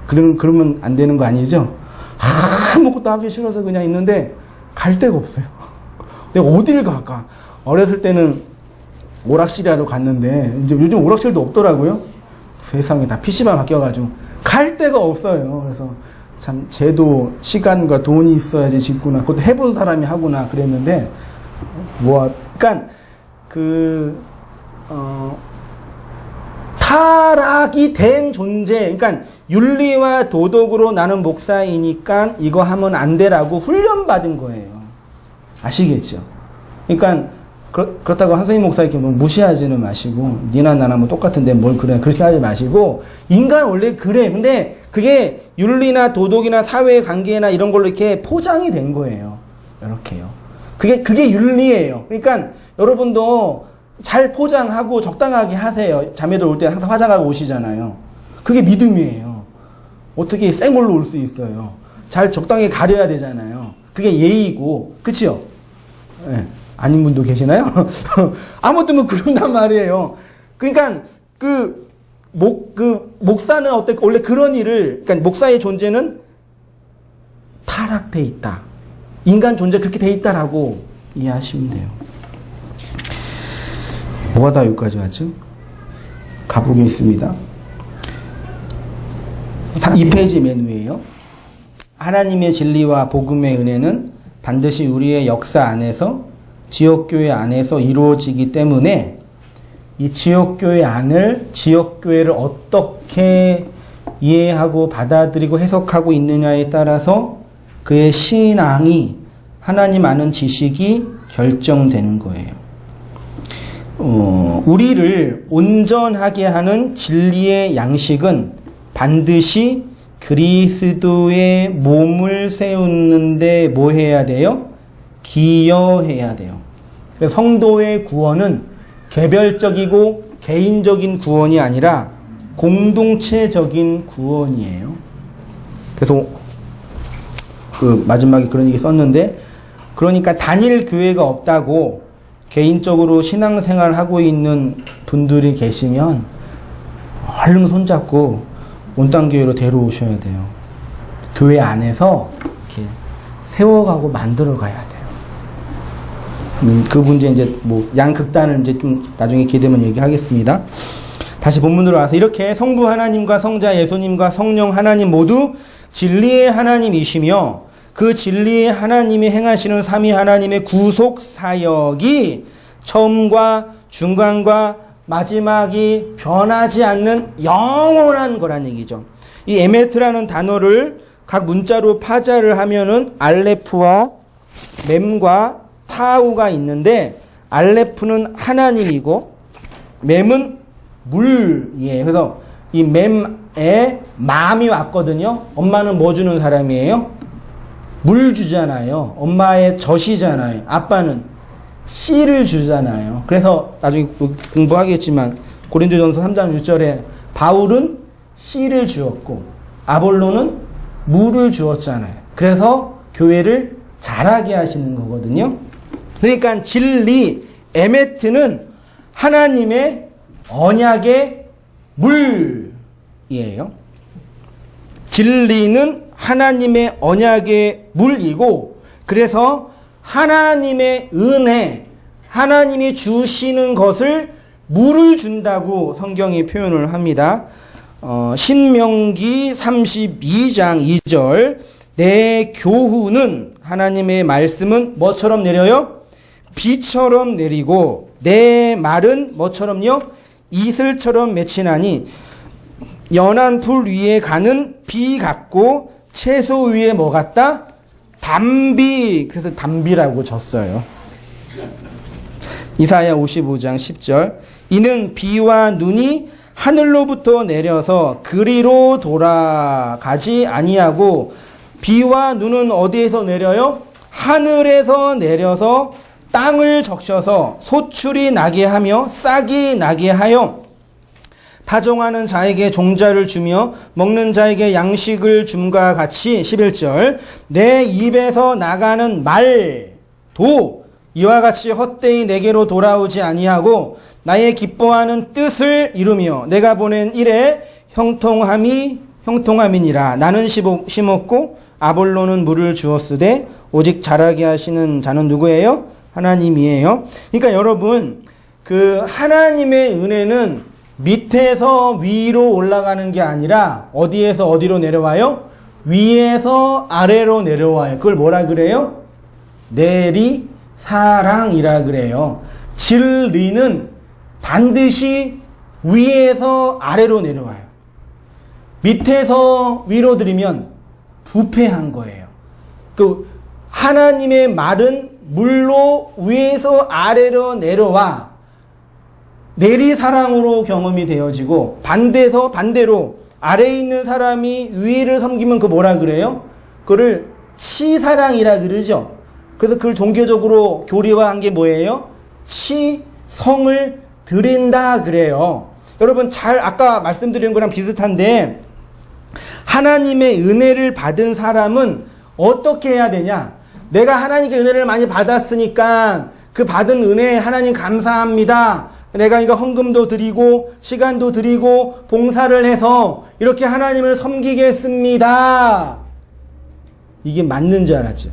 그러면 안 되는 거 아니죠? 아무것도 하기 싫어서 그냥 있는데 갈 데가 없어요. 내가 어딜 갈까? 어렸을 때는 오락실이라도 갔는데 이제 요즘 오락실도 없더라고요. 세상에 다 PC방 바뀌어가지고 갈 데가 없어요. 그래서 참 쟤도 시간과 돈이 있어야지 짓구나. 그것도 해본 사람이 하구나 그랬는데 그러니까 타락이 된 존재, 그러니까 윤리와 도덕으로 나는 목사이니까 이거 하면 안 되라고 훈련받은 거예요. 아시겠죠? 그러니까 그렇다고 한 선생님 목사 이렇게 뭐 무시하지는 마시고, 니나 나나 뭐 똑같은데 뭘 그래, 그렇게 하지 마시고, 인간 원래 그래. 근데 그게 윤리나 도덕이나 사회 관계나 이런 걸로 이렇게 포장이 된 거예요. 이렇게요. 그게 윤리예요. 그러니까 여러분도 잘 포장하고 적당하게 하세요. 자매들 올 때 항상 화장하고 오시잖아요. 그게 믿음이에요. 어떻게 센 걸로 올 수 있어요? 잘 적당히 가려야 되잖아요. 그게 예의고, 그치요? 네. 아닌 분도 계시나요? 아무튼 뭐 그런단 말이에요. 그러니까 목사는 원래 그런 일을, 그러니까 목사의 존재는 타락돼 있다. 인간 존재 그렇게 돼 있다라고 이해하시면 돼요. 뭐가 다 여기까지 왔죠? 가보겠습니다. 2페이지 맨 위에요. 하나님의 진리와 복음의 은혜는 반드시 우리의 역사 안에서, 지역교회 안에서 이루어지기 때문에 이 지역교회를 어떻게 이해하고 받아들이고 해석하고 있느냐에 따라서 그의 신앙이, 하나님 아는 지식이 결정되는 거예요. 우리를 온전하게 하는 진리의 양식은 반드시 그리스도의 몸을 세우는데 뭐 해야 돼요? 기여해야 돼요. 그래서 성도의 구원은 개별적이고 개인적인 구원이 아니라 공동체적인 구원이에요. 그래서 마지막에 그런 얘기 썼는데, 그러니까 단일 교회가 없다고 개인적으로 신앙생활을 하고 있는 분들이 계시면 얼른 손잡고 온땅교회로 데려오셔야 돼요. 교회 안에서 이렇게 세워가고 만들어가야 돼요. 그 문제 이제 뭐 양극단을 이제 좀 나중에 기회 되면 얘기하겠습니다. 다시 본문으로 와서, 이렇게 성부 하나님과 성자 예수님과 성령 하나님 모두 진리의 하나님이시며 그 진리의 하나님이 행하시는 삼위 하나님의 구속 사역이 처음과 중간과 마지막이 변하지 않는 영원한 거란 얘기죠. 이 에메트라는 단어를 각 문자로 파자를 하면은 알레프와 mem과 타우가 있는데 알레프는 하나님이고 mem은 물이에요. 그래서 이 mem에 맘이 왔거든요. 엄마는 뭐 주는 사람이에요? 물 주잖아요. 엄마의 젖이잖아요. 아빠는 씨를 주잖아요. 그래서 나중에 공부하겠지만 고린도전서 3장 6절에 바울은 씨를 주었고 아볼로는 물을 주었잖아요. 그래서 교회를 자라게 하시는 거거든요. 그러니까 진리, 에메트는 하나님의 언약의 물이에요. 진리는 하나님의 언약의 물이고, 그래서 하나님의 은혜, 하나님이 주시는 것을 물을 준다고 성경이 표현을 합니다. 신명기 32장 2절, 내 교훈은, 하나님의 말씀은 뭐처럼 내려요? 비처럼 내리고 내 말은 뭐처럼요? 이슬처럼 맺히나니 연한 풀 위에 가는 비 같고 채소 위에 뭐 같다? 담비. 그래서 담비라고 졌어요. 이사야 55장 10절, 이는 비와 눈이 하늘로부터 내려서 그리로 돌아가지 아니하고, 비와 눈은 어디에서 내려요? 하늘에서 내려서 땅을 적셔서 소출이 나게 하며 싹이 나게 하여 파종하는 자에게 종자를 주며 먹는 자에게 양식을 줌과 같이. 11절, 내 입에서 나가는 말도 이와 같이 헛되이 내게로 돌아오지 아니하고 나의 기뻐하는 뜻을 이루며 내가 보낸 일에 형통함이니라. 나는 심었고 아볼로는 물을 주었으되 오직 자라게 하시는 자는 누구예요? 하나님이에요. 그러니까 여러분, 그 하나님의 은혜는 밑에서 위로 올라가는 게 아니라 어디에서 어디로 내려와요? 위에서 아래로 내려와요. 그걸 뭐라 그래요? 내리사랑이라 그래요. 진리는 반드시 위에서 아래로 내려와요. 밑에서 위로 들이면 부패한 거예요. 그 하나님의 말은 물로 위에서 아래로 내려와 내리사랑으로 경험이 되어지고, 반대로 아래에 있는 사람이 위를 섬기면 그 뭐라 그래요? 그거를 치사랑이라 그러죠. 그래서 그걸 종교적으로 교리화한 게 뭐예요? 치성을 드린다 그래요. 여러분, 아까 말씀드린 거랑 비슷한데, 하나님의 은혜를 받은 사람은 어떻게 해야 되냐? 내가 하나님께 은혜를 많이 받았으니까 그 받은 은혜에 하나님 감사합니다. 내가 이거 헌금도 드리고 시간도 드리고 봉사를 해서 이렇게 하나님을 섬기겠습니다. 이게 맞는 줄 알았죠?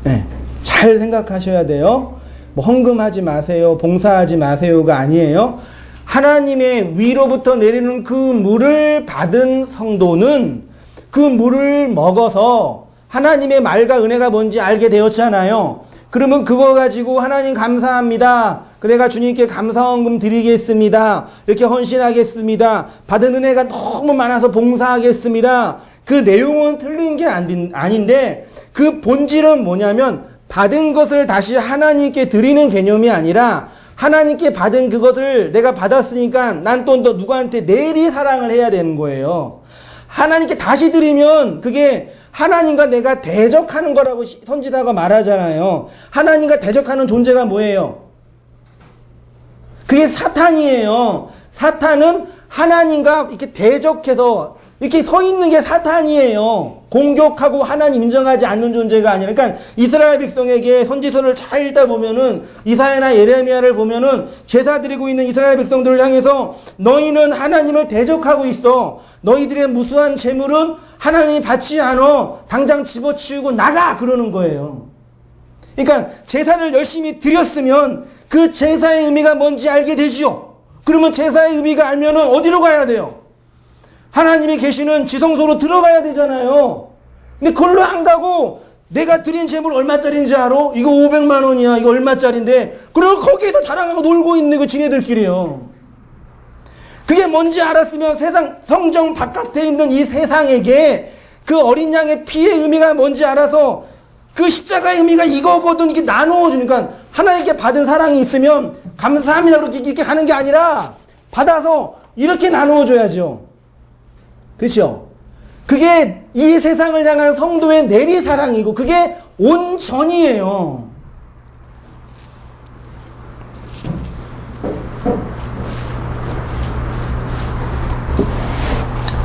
네, 잘 생각하셔야 돼요. 뭐 헌금하지 마세요, 봉사하지 마세요가 아니에요. 하나님의 위로부터 내리는 그 물을 받은 성도는 그 물을 먹어서 하나님의 말과 은혜가 뭔지 알게 되었잖아요. 그러면 그거 가지고 하나님 감사합니다. 내가 주님께 감사헌금 드리겠습니다. 이렇게 헌신하겠습니다. 받은 은혜가 너무 많아서 봉사하겠습니다. 그 내용은 틀린 게 아닌데, 그 본질은 뭐냐면 받은 것을 다시 하나님께 드리는 개념이 아니라, 하나님께 받은 그것을 내가 받았으니까 난 또 누구한테 내리 사랑을 해야 되는 거예요. 하나님께 다시 드리면 그게 하나님과 내가 대적하는 거라고 선지자가 말하잖아요. 하나님과 대적하는 존재가 뭐예요? 그게 사탄이에요. 사탄은 하나님과 이렇게 대적해서 이렇게 서 있는 게 사탄이에요. 공격하고 하나님 인정하지 않는 존재가 아니라. 그러니까 이스라엘 백성에게 선지서를 잘 읽다 보면은, 이사야나 예레미야를 보면은 제사 드리고 있는 이스라엘 백성들을 향해서 너희는 하나님을 대적하고 있어. 너희들의 무수한 재물은 하나님이 받지 않아. 당장 집어치우고 나가! 그러는 거예요. 그러니까 제사를 열심히 드렸으면 그 제사의 의미가 뭔지 알게 되지요. 그러면 제사의 의미가 알면은 어디로 가야 돼요? 하나님이 계시는 지성소로 들어가야 되잖아요. 근데 그걸로 안 가고 내가 드린 재물 얼마짜리인지 알아? 이거 500만 원이야. 이거 얼마짜리인데. 그리고 거기에서 자랑하고 놀고 있는 거 지네들끼리요. 그게 뭔지 알았으면 성정 바깥에 있는 이 세상에게 그 어린 양의 피의 의미가 뭔지 알아서 그 십자가의 의미가 이거거든. 이게 나누어 주니까 하나님께 받은 사랑이 있으면 감사합니다 이렇게 가는 게 아니라 받아서 이렇게 나누어 줘야죠. 그렇죠? 그게 이 세상을 향한 성도의 내리 사랑이고 그게 온전이에요.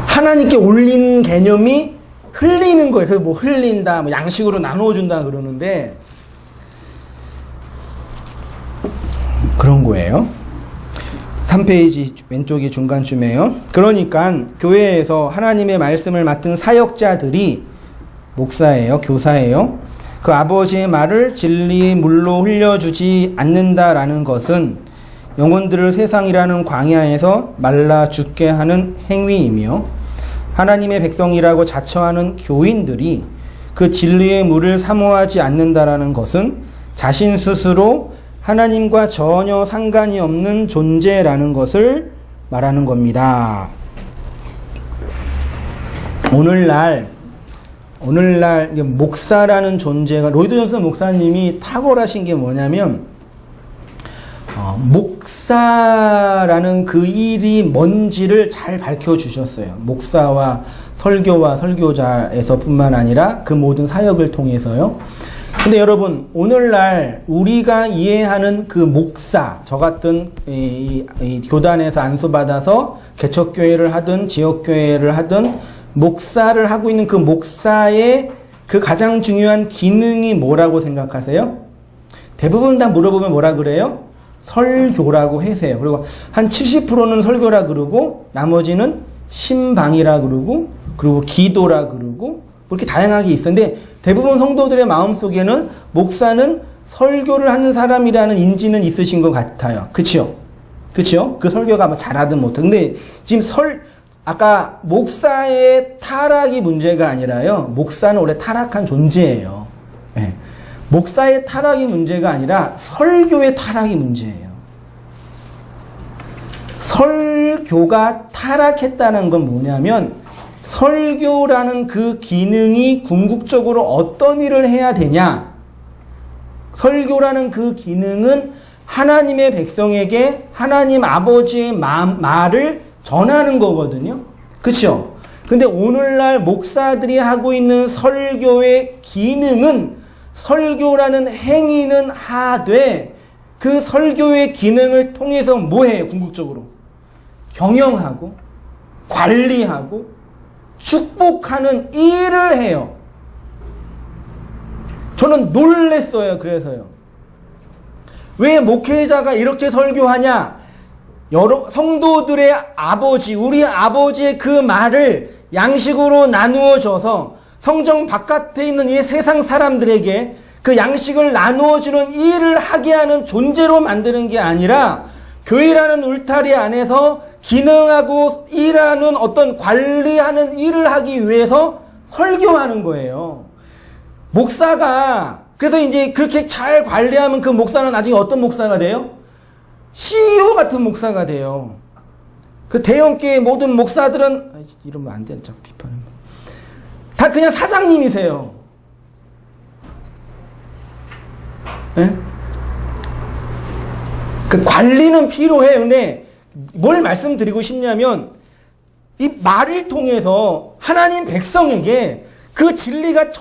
하나님께 올린 개념이 흘리는 거예요. 그 뭐 흘린다, 뭐 양식으로 나누어 준다 그러는데 그런 거예요. 3페이지 왼쪽이 중간쯤이에요. 그러니까 교회에서 하나님의 말씀을 맡은 사역자들이 목사예요, 교사예요. 그 아버지의 말을 진리의 물로 흘려주지 않는다라는 것은 영혼들을 세상이라는 광야에서 말라 죽게 하는 행위이며 하나님의 백성이라고 자처하는 교인들이 그 진리의 물을 사모하지 않는다라는 것은 자신 스스로 하나님과 전혀 상관이 없는 존재라는 것을 말하는 겁니다. 오늘날 목사라는 존재가 로이드 존슨 목사님이 탁월하신 게 뭐냐면 목사라는 그 일이 뭔지를 잘 밝혀주셨어요. 목사와 설교와 설교자에서 뿐만 아니라 그 모든 사역을 통해서요. 근데 여러분 오늘날 우리가 이해하는 그 목사, 저 같은 이 교단에서 안수받아서 개척교회를 하든 지역교회를 하든 목사를 하고 있는 그 목사의 그 가장 중요한 기능이 뭐라고 생각하세요? 대부분 다 물어보면 뭐라 그래요? 설교라고 해세요. 그리고 한 70%는 설교라 그러고 나머지는 신방이라 그러고 그리고 기도라 그러고 그렇게 다양하게 있었는데 대부분 성도들의 마음속에는 목사는 설교를 하는 사람이라는 인지는 있으신 것 같아요. 그치요? 그치요? 그 설교가 뭐 잘하든 못하든. 근데 지금 아까 목사의 타락이 문제가 아니라요. 목사는 원래 타락한 존재예요. 네. 목사의 타락이 문제가 아니라 설교의 타락이 문제예요. 설교가 타락했다는 건 뭐냐면 설교라는 그 기능이 궁극적으로 어떤 일을 해야 되냐? 설교라는 그 기능은 하나님의 백성에게 하나님 아버지의 말을 전하는 거거든요. 그렇죠? 근데 오늘날 목사들이 하고 있는 설교의 기능은 설교라는 행위는 하되 그 설교의 기능을 통해서 뭐 해요? 궁극적으로 경영하고 관리하고 축복하는 일을 해요. 저는 놀랬어요. 그래서요. 왜 목회자가 이렇게 설교하냐? 여러 성도들의 아버지, 우리 아버지의 그 말을 양식으로 나누어 줘서 성정 바깥에 있는 이 세상 사람들에게 그 양식을 나누어 주는 일을 하게 하는 존재로 만드는 게 아니라 교회라는 울타리 안에서 기능하고 일하는 어떤 관리하는 일을 하기 위해서 설교하는 거예요. 목사가 그래서 이제 그렇게 잘 관리하면 그 목사는 나중에 어떤 목사가 돼요? CEO 같은 목사가 돼요. 그 대형교회 모든 목사들은 이러면 안 되는 참 비판은 다 그냥 사장님이세요. 네? 그 관리는 필요해. 근데 뭘 말씀드리고 싶냐면 이 말을 통해서 하나님 백성에게 그 진리가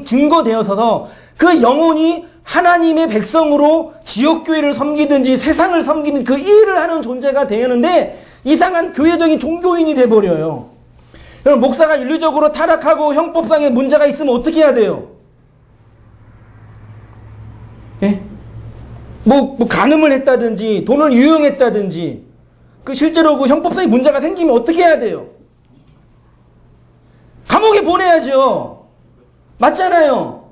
증거되어서 그 영혼이 하나님의 백성으로 지역교회를 섬기든지 세상을 섬기는 그 일을 하는 존재가 되는데 이상한 교회적인 종교인이 돼버려요. 여러분 목사가 윤리적으로 타락하고 형법상의 문제가 있으면 어떻게 해야 돼요? 예? 뭐 간음을 했다든지 돈을 유용했다든지 그 실제로 그 형법상의 문제가 생기면 어떻게 해야 돼요? 감옥에 보내야죠. 맞잖아요.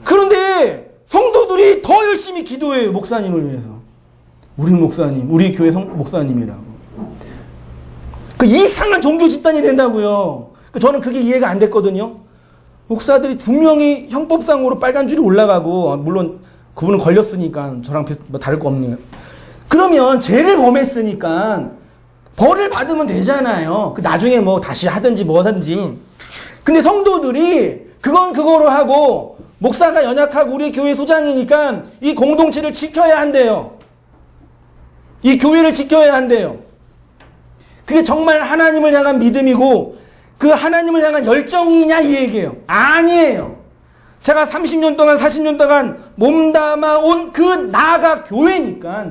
그런데 성도들이 더 열심히 기도해요. 목사님을 위해서. 우리 목사님, 우리 교회 목사님이라고. 그 이상한 종교 집단이 된다고요. 저는 그게 이해가 안 됐거든요. 목사들이 분명히 형법상으로 빨간 줄이 올라가고 물론 그분은 걸렸으니까 저랑 뭐 다를 거 없네요. 그러면 죄를 범했으니까 벌을 받으면 되잖아요. 그 나중에 뭐 다시 하든지 뭐 하든지. 근데 성도들이 그건 그거로 하고 목사가 연약하고 우리 교회 수장이니까 이 공동체를 지켜야 한대요. 이 교회를 지켜야 한대요. 그게 정말 하나님을 향한 믿음이고 그 하나님을 향한 열정이냐 이 얘기예요. 아니에요. 제가 30년 동안 40년 동안 몸담아 온 그 나가 교회니까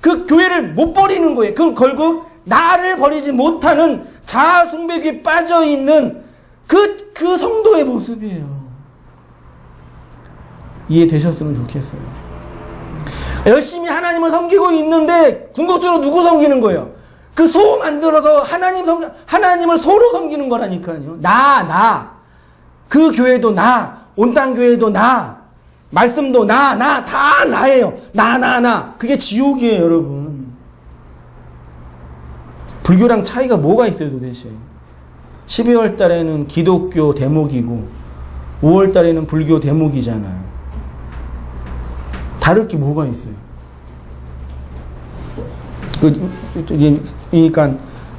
그 교회를 못 버리는 거예요. 그럼 결국 나를 버리지 못하는 자아 숭배에 빠져 있는 그 성도의 모습이에요. 이해되셨으면 좋겠어요. 열심히 하나님을 섬기고 있는데 궁극적으로 누구 섬기는 거예요? 그 소 만들어서 하나님을 소로 섬기는 거라니까요. 그 교회도 온 땅 교회도 말씀도 다 나예요. 그게 지옥이에요, 여러분. 불교랑 차이가 뭐가 있어요, 도대체? 12월 달에는 기독교 대목이고 5월 달에는 불교 대목이잖아요. 다를 게 뭐가 있어요? 그러니까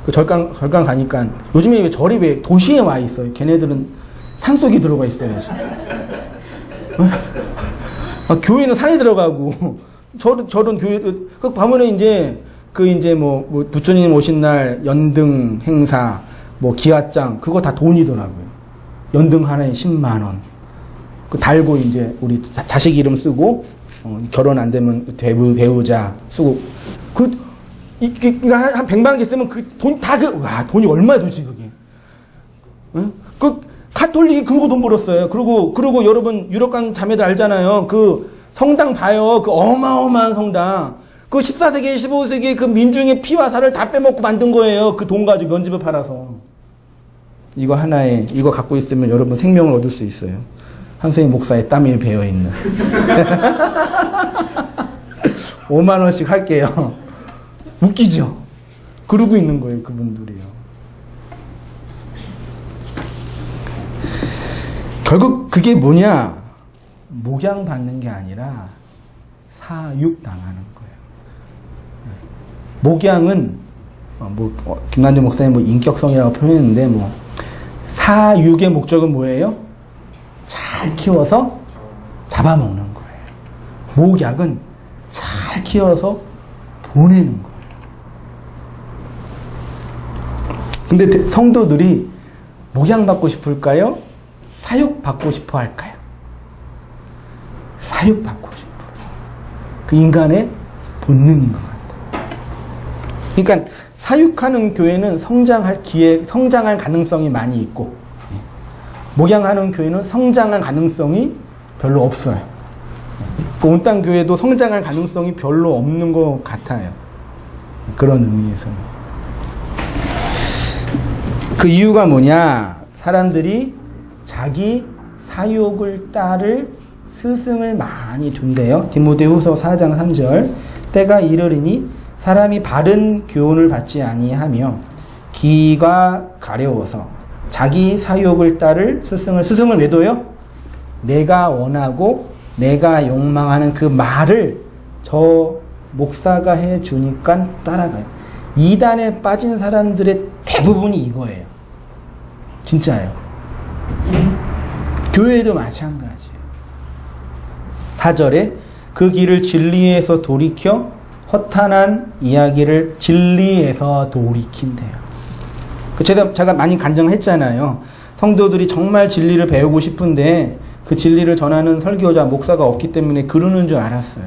그 절강 가니까 요즘에 왜 절이 왜 도시에 와 있어요? 걔네들은 산속에 들어가 있어야지. 교회는 산에 들어가고 절은 교회 그 보면은 이제 뭐 부처님 오신 날 연등 행사 뭐 기와장 그거 다 돈이더라고요. 연등 하나에 10만 원. 그 달고 이제 우리 자식 이름 쓰고 결혼 안 되면 배우자 쓰고 한 100만 개 쓰면 그 돈 돈이 얼마야 도대체 그게. 응? 그 카톨릭이 그거 돈 벌었어요. 그리고 여러분 유럽 자매들 알잖아요. 그 성당 봐요. 그 어마어마한 성당. 그 14세기, 15세기 그 민중의 피와 살을 다 빼먹고 만든 거예요. 그 돈 가지고 면집을 팔아서. 이거 갖고 있으면 여러분 생명을 얻을 수 있어요. 한승희 목사의 땀이 배어있는. 5만 원씩 할게요. 웃기죠? 그러고 있는 거예요, 그분들이요. 결국 그게 뭐냐? 목양받는 게 아니라 사육당하는 거예요. 목양은 김난주 목사님 인격성이라고 표현했는데 사육의 목적은 뭐예요? 잘 키워서 잡아먹는 거예요. 목약은 잘 키워서 보내는 거예요. 근데 성도들이 목양받고 싶을까요? 사육받고 싶어 할까요? 사육받고 싶어요. 그 인간의 본능인 것 같아요. 그러니까 사육하는 교회는 성장할 가능성이 많이 있고 목양하는 교회는 성장할 가능성이 별로 없어요. 온 땅 교회도 성장할 가능성이 별로 없는 것 같아요. 그런 의미에서는. 그 이유가 뭐냐? 사람들이 자기 사욕을 따를 스승을 많이 둔대요. 디모데후서 4장 3절. 때가 이르리니 사람이 바른 교훈을 받지 아니하며 기가 가려워서 자기 사욕을 따를 스승을 왜 둬요? 내가 원하고 내가 욕망하는 그 말을 저 목사가 해주니까 따라가요. 이단에 빠진 사람들의 대부분이 이거예요. 진짜예요. 교회도 마찬가지예요. 4절에 그 길을 진리에서 돌이켜 허탄한 이야기를 진리에서 돌이킨대요. 제가 많이 간증했잖아요. 성도들이 정말 진리를 배우고 싶은데 그 진리를 전하는 설교자, 목사가 없기 때문에 그러는 줄 알았어요.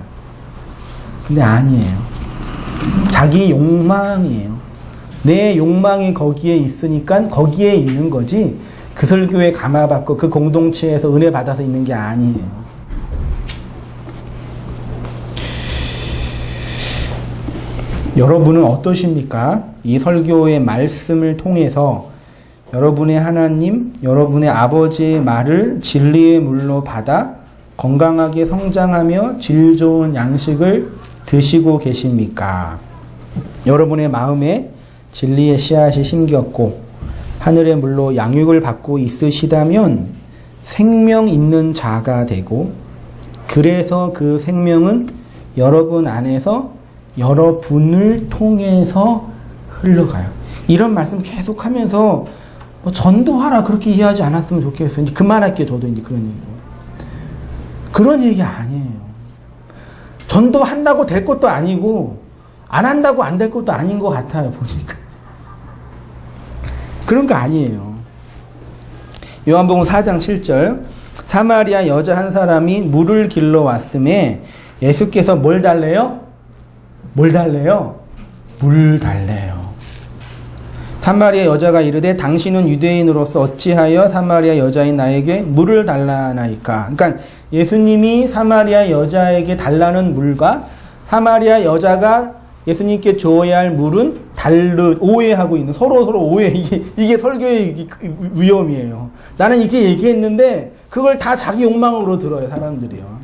근데 아니에요. 자기 욕망이에요. 내 욕망이 거기에 있으니까 거기에 있는 거지 그 설교에 감화받고 그 공동체에서 은혜 받아서 있는 게 아니에요. 여러분은 어떠십니까? 이 설교의 말씀을 통해서 여러분의 하나님, 여러분의 아버지의 말을 진리의 물로 받아 건강하게 성장하며 질 좋은 양식을 드시고 계십니까? 여러분의 마음에 진리의 씨앗이 심겼고 하늘의 물로 양육을 받고 있으시다면 생명 있는 자가 되고 그래서 그 생명은 여러분 안에서 여러분을 통해서 흘러가요. 이런 말씀 계속 하면서 전도하라 그렇게 이해하지 않았으면 좋겠어요. 이제 그만할게요. 저도 이제 그런 얘기. 그런 얘기 아니에요. 전도한다고 될 것도 아니고 안 한다고 안 될 것도 아닌 것 같아요. 보니까. 그런 거 아니에요. 요한복음 4장 7절 사마리아 여자 한 사람이 물을 길러 왔음에 예수께서 뭘 달래요? 뭘 달래요? 물 달래요. 사마리아 여자가 이르되 당신은 유대인으로서 어찌하여 사마리아 여자인 나에게 물을 달라나이까. 그러니까 예수님이 사마리아 여자에게 달라는 물과 사마리아 여자가 예수님께 줘야 할 물은 오해하고 있는, 서로 오해. 이게 설교의 위험이에요. 나는 이렇게 얘기했는데 그걸 다 자기 욕망으로 들어요, 사람들이요.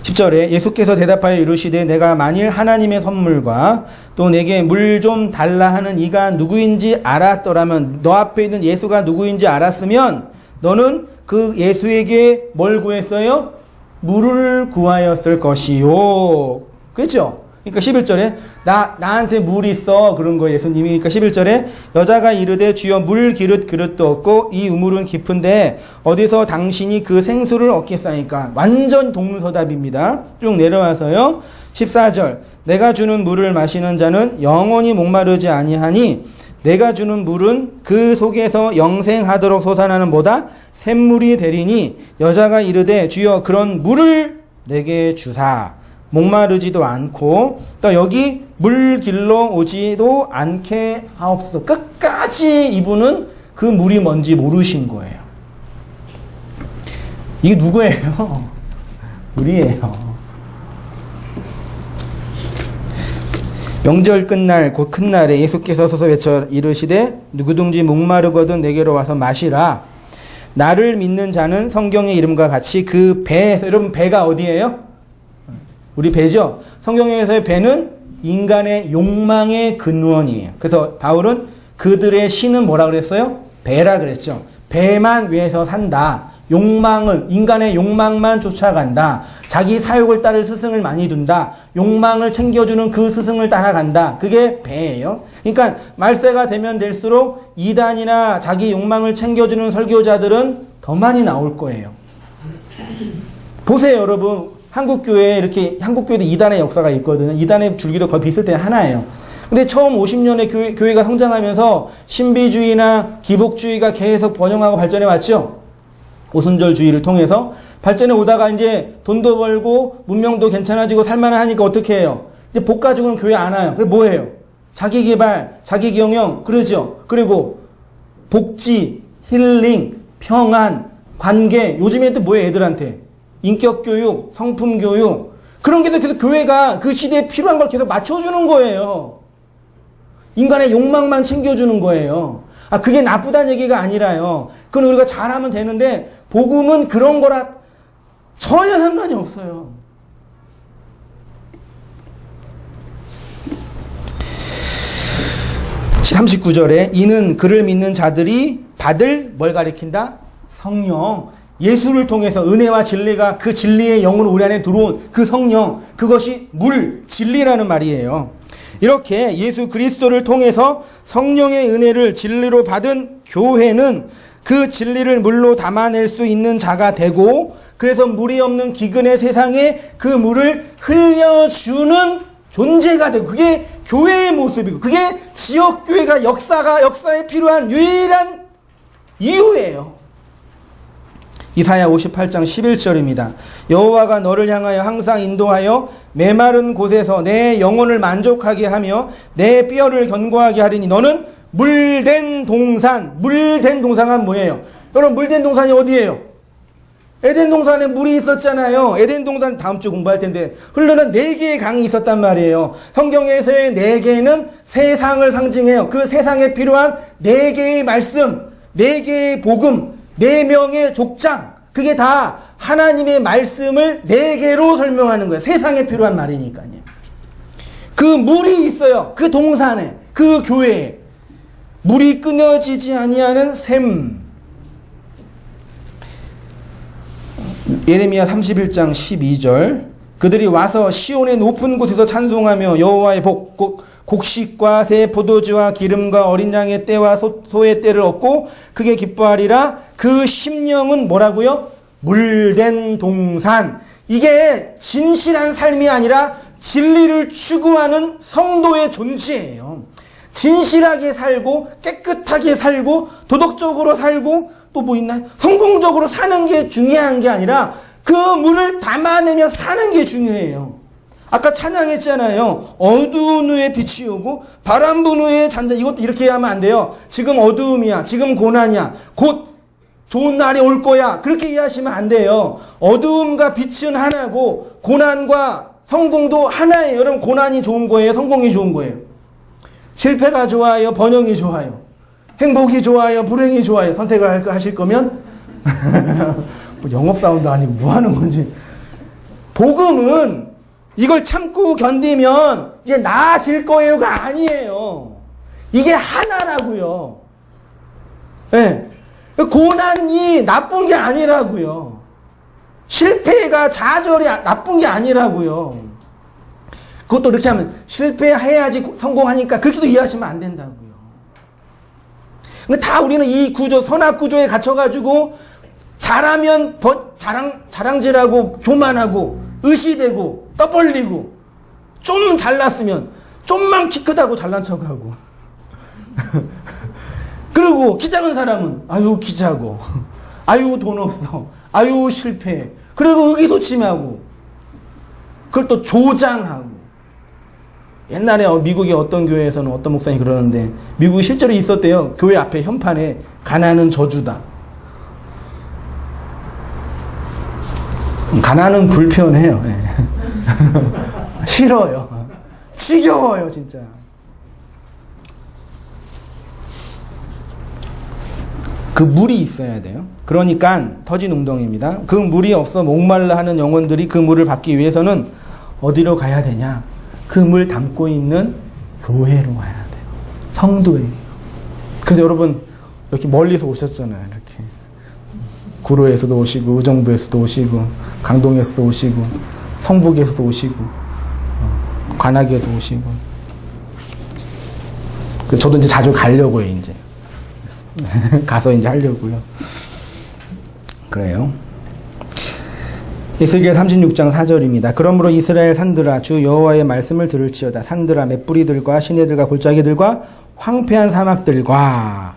10절에 예수께서 대답하여 이르시되 내가 만일 하나님의 선물과 또 내게 물 좀 달라 하는 이가 누구인지 알았더라면, 너 앞에 있는 예수가 누구인지 알았으면 너는 그 예수에게 뭘 구했어요? 물을 구하였을 것이요. 그렇죠? 그러니까 11절에 나한테 물 있어 그런 거예요, 예수님이. 그러니까 11절에 여자가 이르되 주여 물 그릇도 없고 이 우물은 깊은데 어디서 당신이 그 생수를 얻겠사니까. 완전 동문서답입니다. 쭉 내려와서요. 14절 내가 주는 물을 마시는 자는 영원히 목마르지 아니하니 내가 주는 물은 그 속에서 영생하도록 솟아나는 뭐다? 샘물이 되리니. 여자가 이르되 주여 그런 물을 내게 주사. 목마르지도 않고 또 여기 물 길러 오지도 않게 하옵소서. 끝까지 이분은 그 물이 뭔지 모르신 거예요. 이게 누구예요? 우리예요. 명절 끝날 곧 큰 날에 예수께서 서서 외쳐 이르시되 누구든지 목마르거든 내게로 와서 마시라. 나를 믿는 자는 성경의 이름과 같이 그 배에서, 여러분 배가 어디예요? 우리 배죠? 성경에서의 배는 인간의 욕망의 근원이에요. 그래서 바울은 그들의 신은 뭐라 그랬어요? 배라 그랬죠. 배만 위해서 산다. 인간의 욕망만 쫓아간다. 자기 사욕을 따를 스승을 많이 둔다. 욕망을 챙겨주는 그 스승을 따라간다. 그게 배예요. 그러니까 말세가 되면 될수록 이단이나 자기 욕망을 챙겨주는 설교자들은 더 많이 나올 거예요. 보세요, 여러분. 한국교회도 이단의 역사가 있거든요. 이단의 줄기도 거의 비슷해 하나예요. 근데 처음 50년에 교회가 성장하면서 신비주의나 기복주의가 계속 번영하고 발전해 왔죠. 오순절주의를 통해서 발전해 오다가 이제 돈도 벌고 문명도 괜찮아지고 살만하니까 어떻게 해요? 이제 복 가지고는 교회 안 와요. 그래 뭐예요? 자기 개발, 자기 경영, 그러죠. 그리고 복지, 힐링, 평안, 관계. 요즘에 또 뭐예요, 애들한테? 인격교육, 성품교육. 그런 게 계속 교회가 그 시대에 필요한 걸 계속 맞춰주는 거예요. 인간의 욕망만 챙겨주는 거예요. 그게 나쁘다는 얘기가 아니라요. 그건 우리가 잘하면 되는데, 복음은 그런 거라 전혀 상관이 없어요. (39절에) 이는 그를 믿는 자들이 받을 뭘 가리킨다? 성령. 예수를 통해서 은혜와 진리가 그 진리의 영으로 우리 안에 들어온 그 성령, 그것이 물, 진리라는 말이에요. 이렇게 예수 그리스도를 통해서 성령의 은혜를 진리로 받은 교회는 그 진리를 물로 담아낼 수 있는 자가 되고, 그래서 물이 없는 기근의 세상에 그 물을 흘려주는 존재가 되고, 그게 교회의 모습이고, 그게 지역교회가 역사에 필요한 유일한 이유예요. 이사야 58장 11절입니다. 여호와가 너를 향하여 항상 인도하여 메마른 곳에서 내 영혼을 만족하게 하며 내 뼈를 견고하게 하리니 너는 물된 동산. 물된 동산은 뭐예요? 여러분 물된 동산이 어디예요? 에덴 동산에 물이 있었잖아요. 에덴 동산 다음 주 공부할 텐데 흐르는 4개의 강이 있었단 말이에요. 성경에서의 4개는 세상을 상징해요. 그 세상에 필요한 4개의 말씀, 4개의 복음, 4명의 족장, 그게 다 하나님의 말씀을 4개로 설명하는 거예요. 세상에 필요한 말이니까요. 그 물이 있어요. 그 동산에, 그 교회에. 물이 끊어지지 아니하는 샘. 예레미야 31장 12절 그들이 와서 시온의 높은 곳에서 찬송하며 여호와의 곡식과 새 포도주와 기름과 어린 양의 떼와 소의 떼를 얻고 크게 기뻐하리라. 그 심령은 뭐라고요? 물된 동산. 이게 진실한 삶이 아니라 진리를 추구하는 성도의 존재예요. 진실하게 살고 깨끗하게 살고 도덕적으로 살고 또 뭐 있나요? 성공적으로 사는 게 중요한 게 아니라 그 물을 담아내며 사는 게 중요해요. 아까 찬양했잖아요. 어두운 후에 빛이 오고 바람 부는 후에 잔잔. 이것도 이렇게 하면 안 돼요. 지금 어두움이야. 지금 고난이야. 곧 좋은 날이 올 거야. 그렇게 이해하시면 안 돼요. 어두움과 빛은 하나고 고난과 성공도 하나예요. 여러분, 고난이 좋은 거예요? 성공이 좋은 거예요? 실패가 좋아요? 번영이 좋아요? 행복이 좋아요? 불행이 좋아요? 선택을 하실 거면 뭐 영업사원도 아니고 뭐 하는 건지. 복음은 이걸 참고 견디면 이제 나아질 거예요가 아니에요. 이게 하나라고요. 네. 고난이 나쁜 게 아니라고요. 실패가 좌절이 나쁜 게 아니라고요. 그것도 이렇게 하면 실패해야지 성공하니까 그렇게도 이해하시면 안 된다고요. 다 우리는 이 구조, 선악 구조에 갇혀가지고 잘하면 자랑질하고 교만하고 의시되고 떠벌리고 좀 잘났으면 좀만 키 크다고 잘난 척하고 그리고 키 작은 사람은 아유 키 작어, 아유 돈 없어, 아유 실패해. 그리고 의기소침하고 그걸 또 조장하고. 옛날에 미국의 어떤 교회에서는 어떤 목사님이 그러는데 미국에 실제로 있었대요. 교회 앞에 현판에 가난은 저주다. 가난은 불편해요. 네. 싫어요. 지겨워요 진짜. 그 물이 있어야 돼요. 그러니까 터진 웅덩이입니다. 그 물이 없어 목말라 하는 영혼들이 그 물을 받기 위해서는 어디로 가야 되냐? 그 물 담고 있는 교회로 와야 돼요. 성도에게. 그래서 여러분 이렇게 멀리서 오셨잖아요. 이렇게 구로에서도 오시고 의정부에서도 오시고 강동에서도 오시고 성북에서도 오시고 관악에서 오시고. 그래서 저도 이제 자주 가려고요. 이제 가서 이제 하려고요. 그래요. 에스겔 36장 4절입니다. 그러므로 이스라엘 산들아 주 여호와의 말씀을 들을지어다. 산들아 맷뿌리들과 시내들과 골짜기들과 황폐한 사막들과.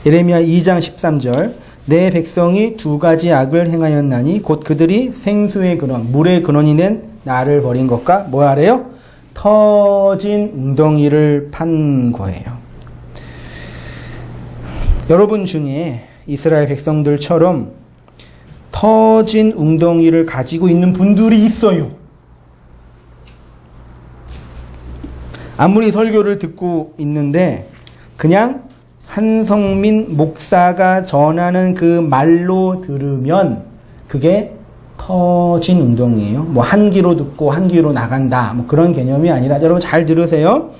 예레미야 2장 13절 내 백성이 두 가지 악을 행하였나니 곧 그들이 생수의 근원 물의 근원이 된 나를 버린 것과 뭐 하래요? 터진 웅덩이를 판 거예요. 여러분 중에 이스라엘 백성들처럼 터진 웅덩이를 가지고 있는 분들이 있어요. 아무리 설교를 듣고 있는데 그냥 한성민 목사가 전하는 그 말로 들으면 그게 터진 웅덩이에요. 뭐 한 귀로 듣고 한 귀로 나간다. 뭐 그런 개념이 아니라 여러분 잘 들으세요.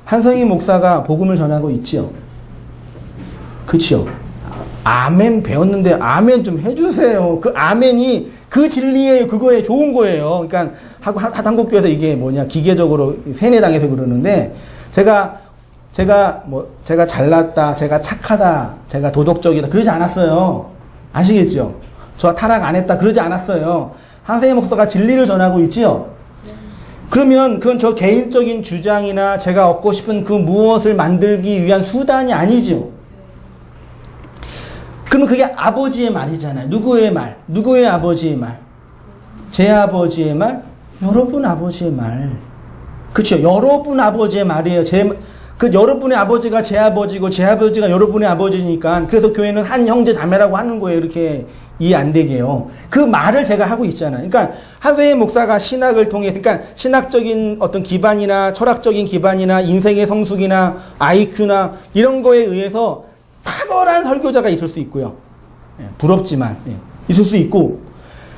한성민 목사가 복음을 전하고 있지요. 그치요? 아멘 배웠는데 아멘 좀 해주세요. 그 아멘이 그 진리예요. 그거에 좋은 거예요. 그러니까 한국교회에서 이게 뭐냐 기계적으로 세뇌당해서 그러는데 제가 잘났다, 제가 착하다, 제가 도덕적이다 그러지 않았어요. 아시겠죠? 저 타락 안 했다 그러지 않았어요. 한세희 목사가 진리를 전하고 있지요. 그러면 그건 저 개인적인 주장이나 제가 얻고 싶은 그 무엇을 만들기 위한 수단이 아니죠. 그러면 그게 아버지의 말이잖아요. 누구의 말? 누구의 아버지의 말? 제 아버지의 말? 여러분 아버지의 말. 그렇죠? 여러분 아버지의 말이에요. 그 여러분의 아버지가 제 아버지고 제 아버지가 여러분의 아버지니까 그래서 교회는 한 형제 자매라고 하는 거예요. 이렇게 이해 안 되게요. 그 말을 제가 하고 있잖아요. 그러니까 한세희 목사가 신학을 통해서 그러니까 신학적인 어떤 기반이나 철학적인 기반이나 인생의 성숙이나 IQ나 이런 거에 의해서 탁월한 설교자가 있을 수 있고요. 부럽지만 있을 수 있고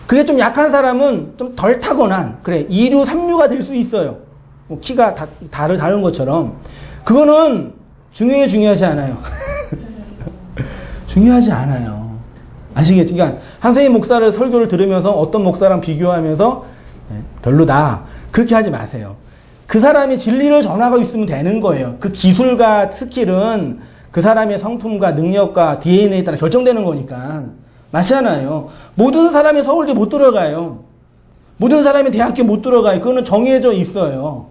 그게 좀 약한 사람은 좀 덜 타고난 그래 2류, 3류가 될 수 있어요. 뭐 키가 다른 것처럼 그거는 중요하지 않아요. 중요하지 않아요. 아시겠죠? 그러니까 한세희 목사를 설교를 들으면서 어떤 목사랑 비교하면서 별로다 그렇게 하지 마세요. 그 사람이 진리를 전하고 있으면 되는 거예요. 그 기술과 스킬은 그 사람의 성품과 능력과 DNA에 따라 결정되는 거니까 맞잖아요. 모든 사람이 서울대 못 들어가요. 모든 사람이 대학교 못 들어가요. 그거는 정해져 있어요.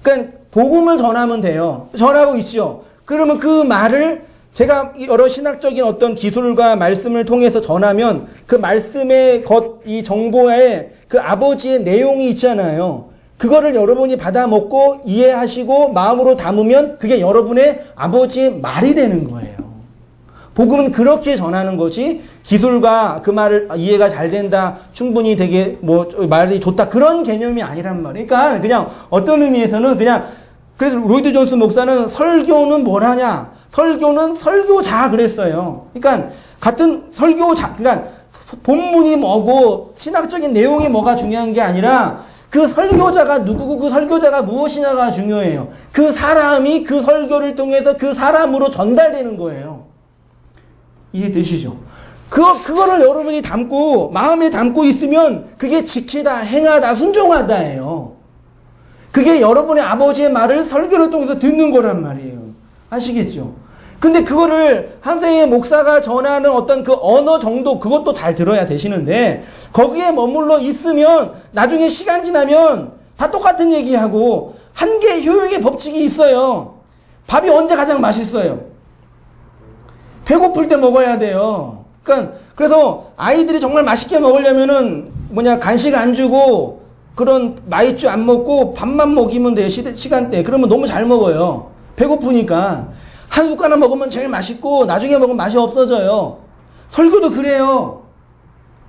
그러니까 복음을 전하면 돼요. 전하고 있죠. 그러면 그 말을 제가 여러 신학적인 어떤 기술과 말씀을 통해서 전하면 그 말씀의 이 정보에 그 아버지의 내용이 있잖아요. 그거를 여러분이 받아먹고 이해하시고 마음으로 담으면 그게 여러분의 아버지의 말이 되는 거예요. 복음은 그렇게 전하는 거지 기술과 그 말을 이해가 잘 된다, 충분히 되게 말이 좋다 그런 개념이 아니란 말이에요. 그러니까 그냥 어떤 의미에서는 그냥 그래서 로이드 존스 목사는 설교는 뭘 하냐? 설교는 설교자 그랬어요. 그러니까 같은 설교자, 그러니까 본문이 뭐고 신학적인 내용이 뭐가 중요한 게 아니라 그 설교자가 누구고 그 설교자가 무엇이냐가 중요해요. 그 사람이 그 설교를 통해서 그 사람으로 전달되는 거예요. 이해되시죠? 그거를 여러분이 담고 마음에 담고 있으면 그게 지키다, 행하다, 순종하다예요. 그게 여러분의 아버지의 말을 설교를 통해서 듣는 거란 말이에요. 아시겠죠? 근데 그거를 한세의 목사가 전하는 어떤 그 언어 정도 그것도 잘 들어야 되시는데 거기에 머물러 있으면 나중에 시간 지나면 다 똑같은 얘기하고 한계 효용의 법칙이 있어요. 밥이 언제 가장 맛있어요? 배고플 때 먹어야 돼요. 그러니까 그래서 아이들이 정말 맛있게 먹으려면은 간식 안 주고 그런 마이쮸 안 먹고 밥만 먹이면 돼요. 시간대. 그러면 너무 잘 먹어요. 배고프니까. 한 숟가락 먹으면 제일 맛있고 나중에 먹으면 맛이 없어져요. 설교도 그래요.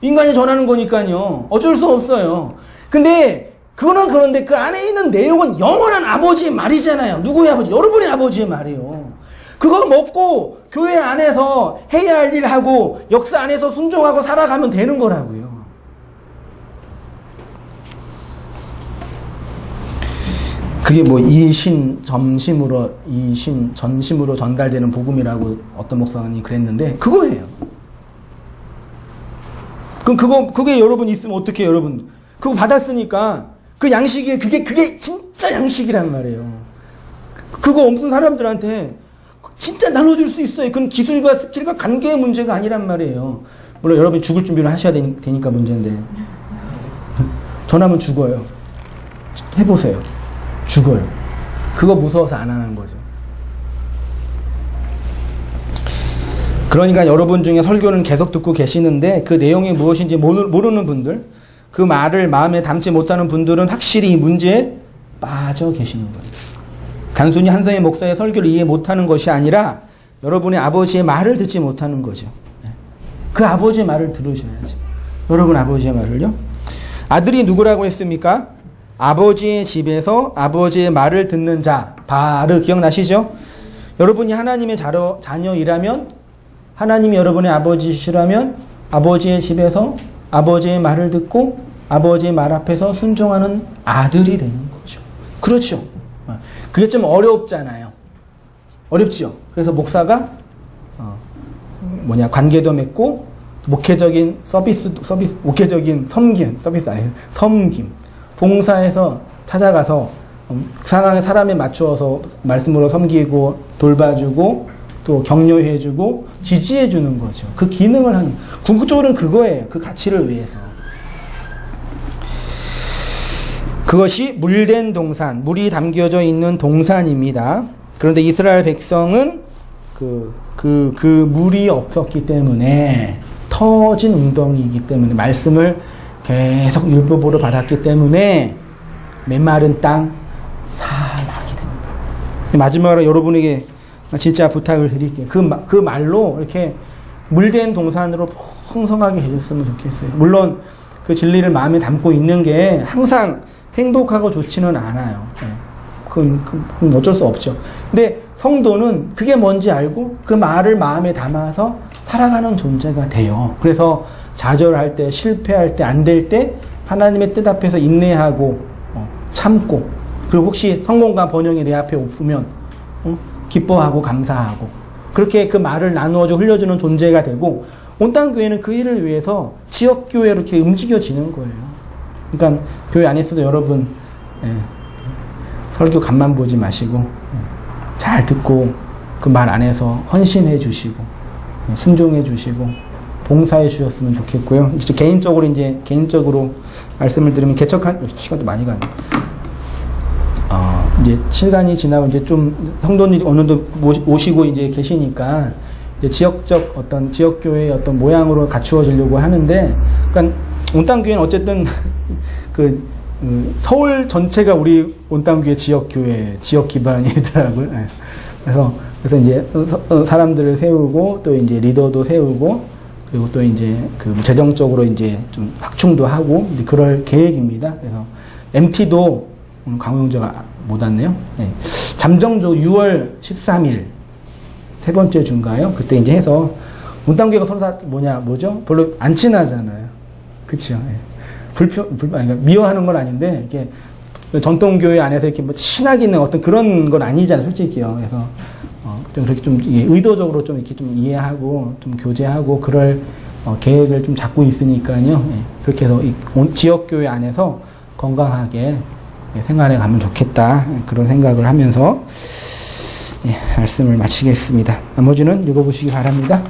인간이 전하는 거니까요. 어쩔 수 없어요. 근데 그거는 그런데 그 안에 있는 내용은 영원한 아버지의 말이잖아요. 누구의 아버지? 여러분의 아버지의 말이에요. 그거 먹고 교회 안에서 해야 할 일 하고 역사 안에서 순종하고 살아가면 되는 거라고요. 그게 이신전심으로 전달되는 복음이라고 어떤 목사님이 그랬는데 그거예요. 그럼 그게 여러분 있으면 어떻게 해요, 여러분? 그거 받았으니까 그 양식이 그게 진짜 양식이란 말이에요. 그거 없는 사람들한테 진짜 나눠줄 수 있어요. 그건 기술과 스킬과 관계의 문제가 아니란 말이에요. 물론 여러분이 죽을 준비를 하셔야 되니까 문제인데 전하면 죽어요. 해보세요. 죽어요. 그거 무서워서 안 하는 거죠. 그러니까 여러분 중에 설교는 계속 듣고 계시는데 그 내용이 무엇인지 모르는 분들, 그 말을 마음에 담지 못하는 분들은 확실히 이 문제에 빠져 계시는 거예요. 단순히 한성의 목사의 설교를 이해 못하는 것이 아니라 여러분의 아버지의 말을 듣지 못하는 거죠. 그 아버지의 말을 들으셔야죠. 여러분 아버지의 말을요. 아들이 누구라고 했습니까? 아버지의 집에서 아버지의 말을 듣는 자. 바르 기억나시죠? 여러분이 하나님의 자녀이라면 하나님이 여러분의 아버지시라면 아버지의 집에서 아버지의 말을 듣고 아버지의 말 앞에서 순종하는 아들이 되는 거죠. 그렇죠. 그게 좀 어렵잖아요. 어렵죠. 그래서 목사가 관계도 맺고 목회적인 목회적인 섬김 봉사해서 찾아가서 상황에 사람에 맞추어서 말씀으로 섬기고 돌봐주고 또 격려해주고 지지해주는 거죠. 그 기능을 하는, 궁극적으로는 그거예요. 그 가치를 위해서. 그것이 물된 동산, 물이 담겨져 있는 동산입니다. 그런데 이스라엘 백성은 그 물이 없었기 때문에 터진 웅덩이이기 때문에 말씀을 계속 율법으로 받았기 때문에 메마른 땅 사막이 되는 거예요. 마지막으로 여러분에게 진짜 부탁을 드릴게요. 그 말로 이렇게 물된 동산으로 풍성하게 해줬으면 좋겠어요. 물론 그 진리를 마음에 담고 있는 게 항상 행복하고 좋지는 않아요. 그건 어쩔 수 없죠. 근데 성도는 그게 뭔지 알고 그 말을 마음에 담아서 살아가는 존재가 돼요. 그래서 좌절할 때, 실패할 때, 안 될 때 하나님의 뜻 앞에서 인내하고 참고, 그리고 혹시 성공과 번영이 내 앞에 없으면 기뻐하고 감사하고, 그렇게 그 말을 나누어주고 흘려주는 존재가 되고, 온땅교회는 그 일을 위해서 지역교회로 이렇게 움직여지는 거예요. 그러니까 교회 안에서도 여러분 설교 간만 보지 마시고 잘 듣고 그 말 안에서 헌신해 주시고 순종해 주시고 봉사해 주셨으면 좋겠고요. 이제 개인적으로 말씀을 드리면 개척한 시간도 많이 가네. 이제 시간이 지나고 이제 좀 성도님 어느 정도 오시고 이제 계시니까 이제 지역교회의 어떤 모양으로 갖추어지려고 하는데, 그러니까 온땅교회는 어쨌든 서울 전체가 우리 온땅교회 지역 기반이더라고요. 그래서 이제 사람들을 세우고 또 이제 리더도 세우고 그리고 또 이제 재정적으로 이제 좀 확충도 하고 이제 그럴 계획입니다. 그래서 MT도 강호영자가 못 왔네요. 네. 잠정조 6월 13일 세 번째 주인가요? 그때 이제 해서 온땅교회가 서로 뭐죠? 별로 안 친하잖아요. 그렇죠. 네. 미워하는 건 아닌데 이게 전통교회 안에서 이렇게 뭐 친하게 있는 어떤 그런 건 아니잖아요, 솔직히요. 그래서 좀 그렇게 좀 의도적으로 좀 이렇게 좀 이해하고 좀 교제하고 그럴 계획을 좀 잡고 있으니까요. 예. 그렇게 해서 지역교회 안에서 건강하게 생활해 가면 좋겠다, 그런 생각을 하면서 말씀을 마치겠습니다. 나머지는 읽어보시기 바랍니다.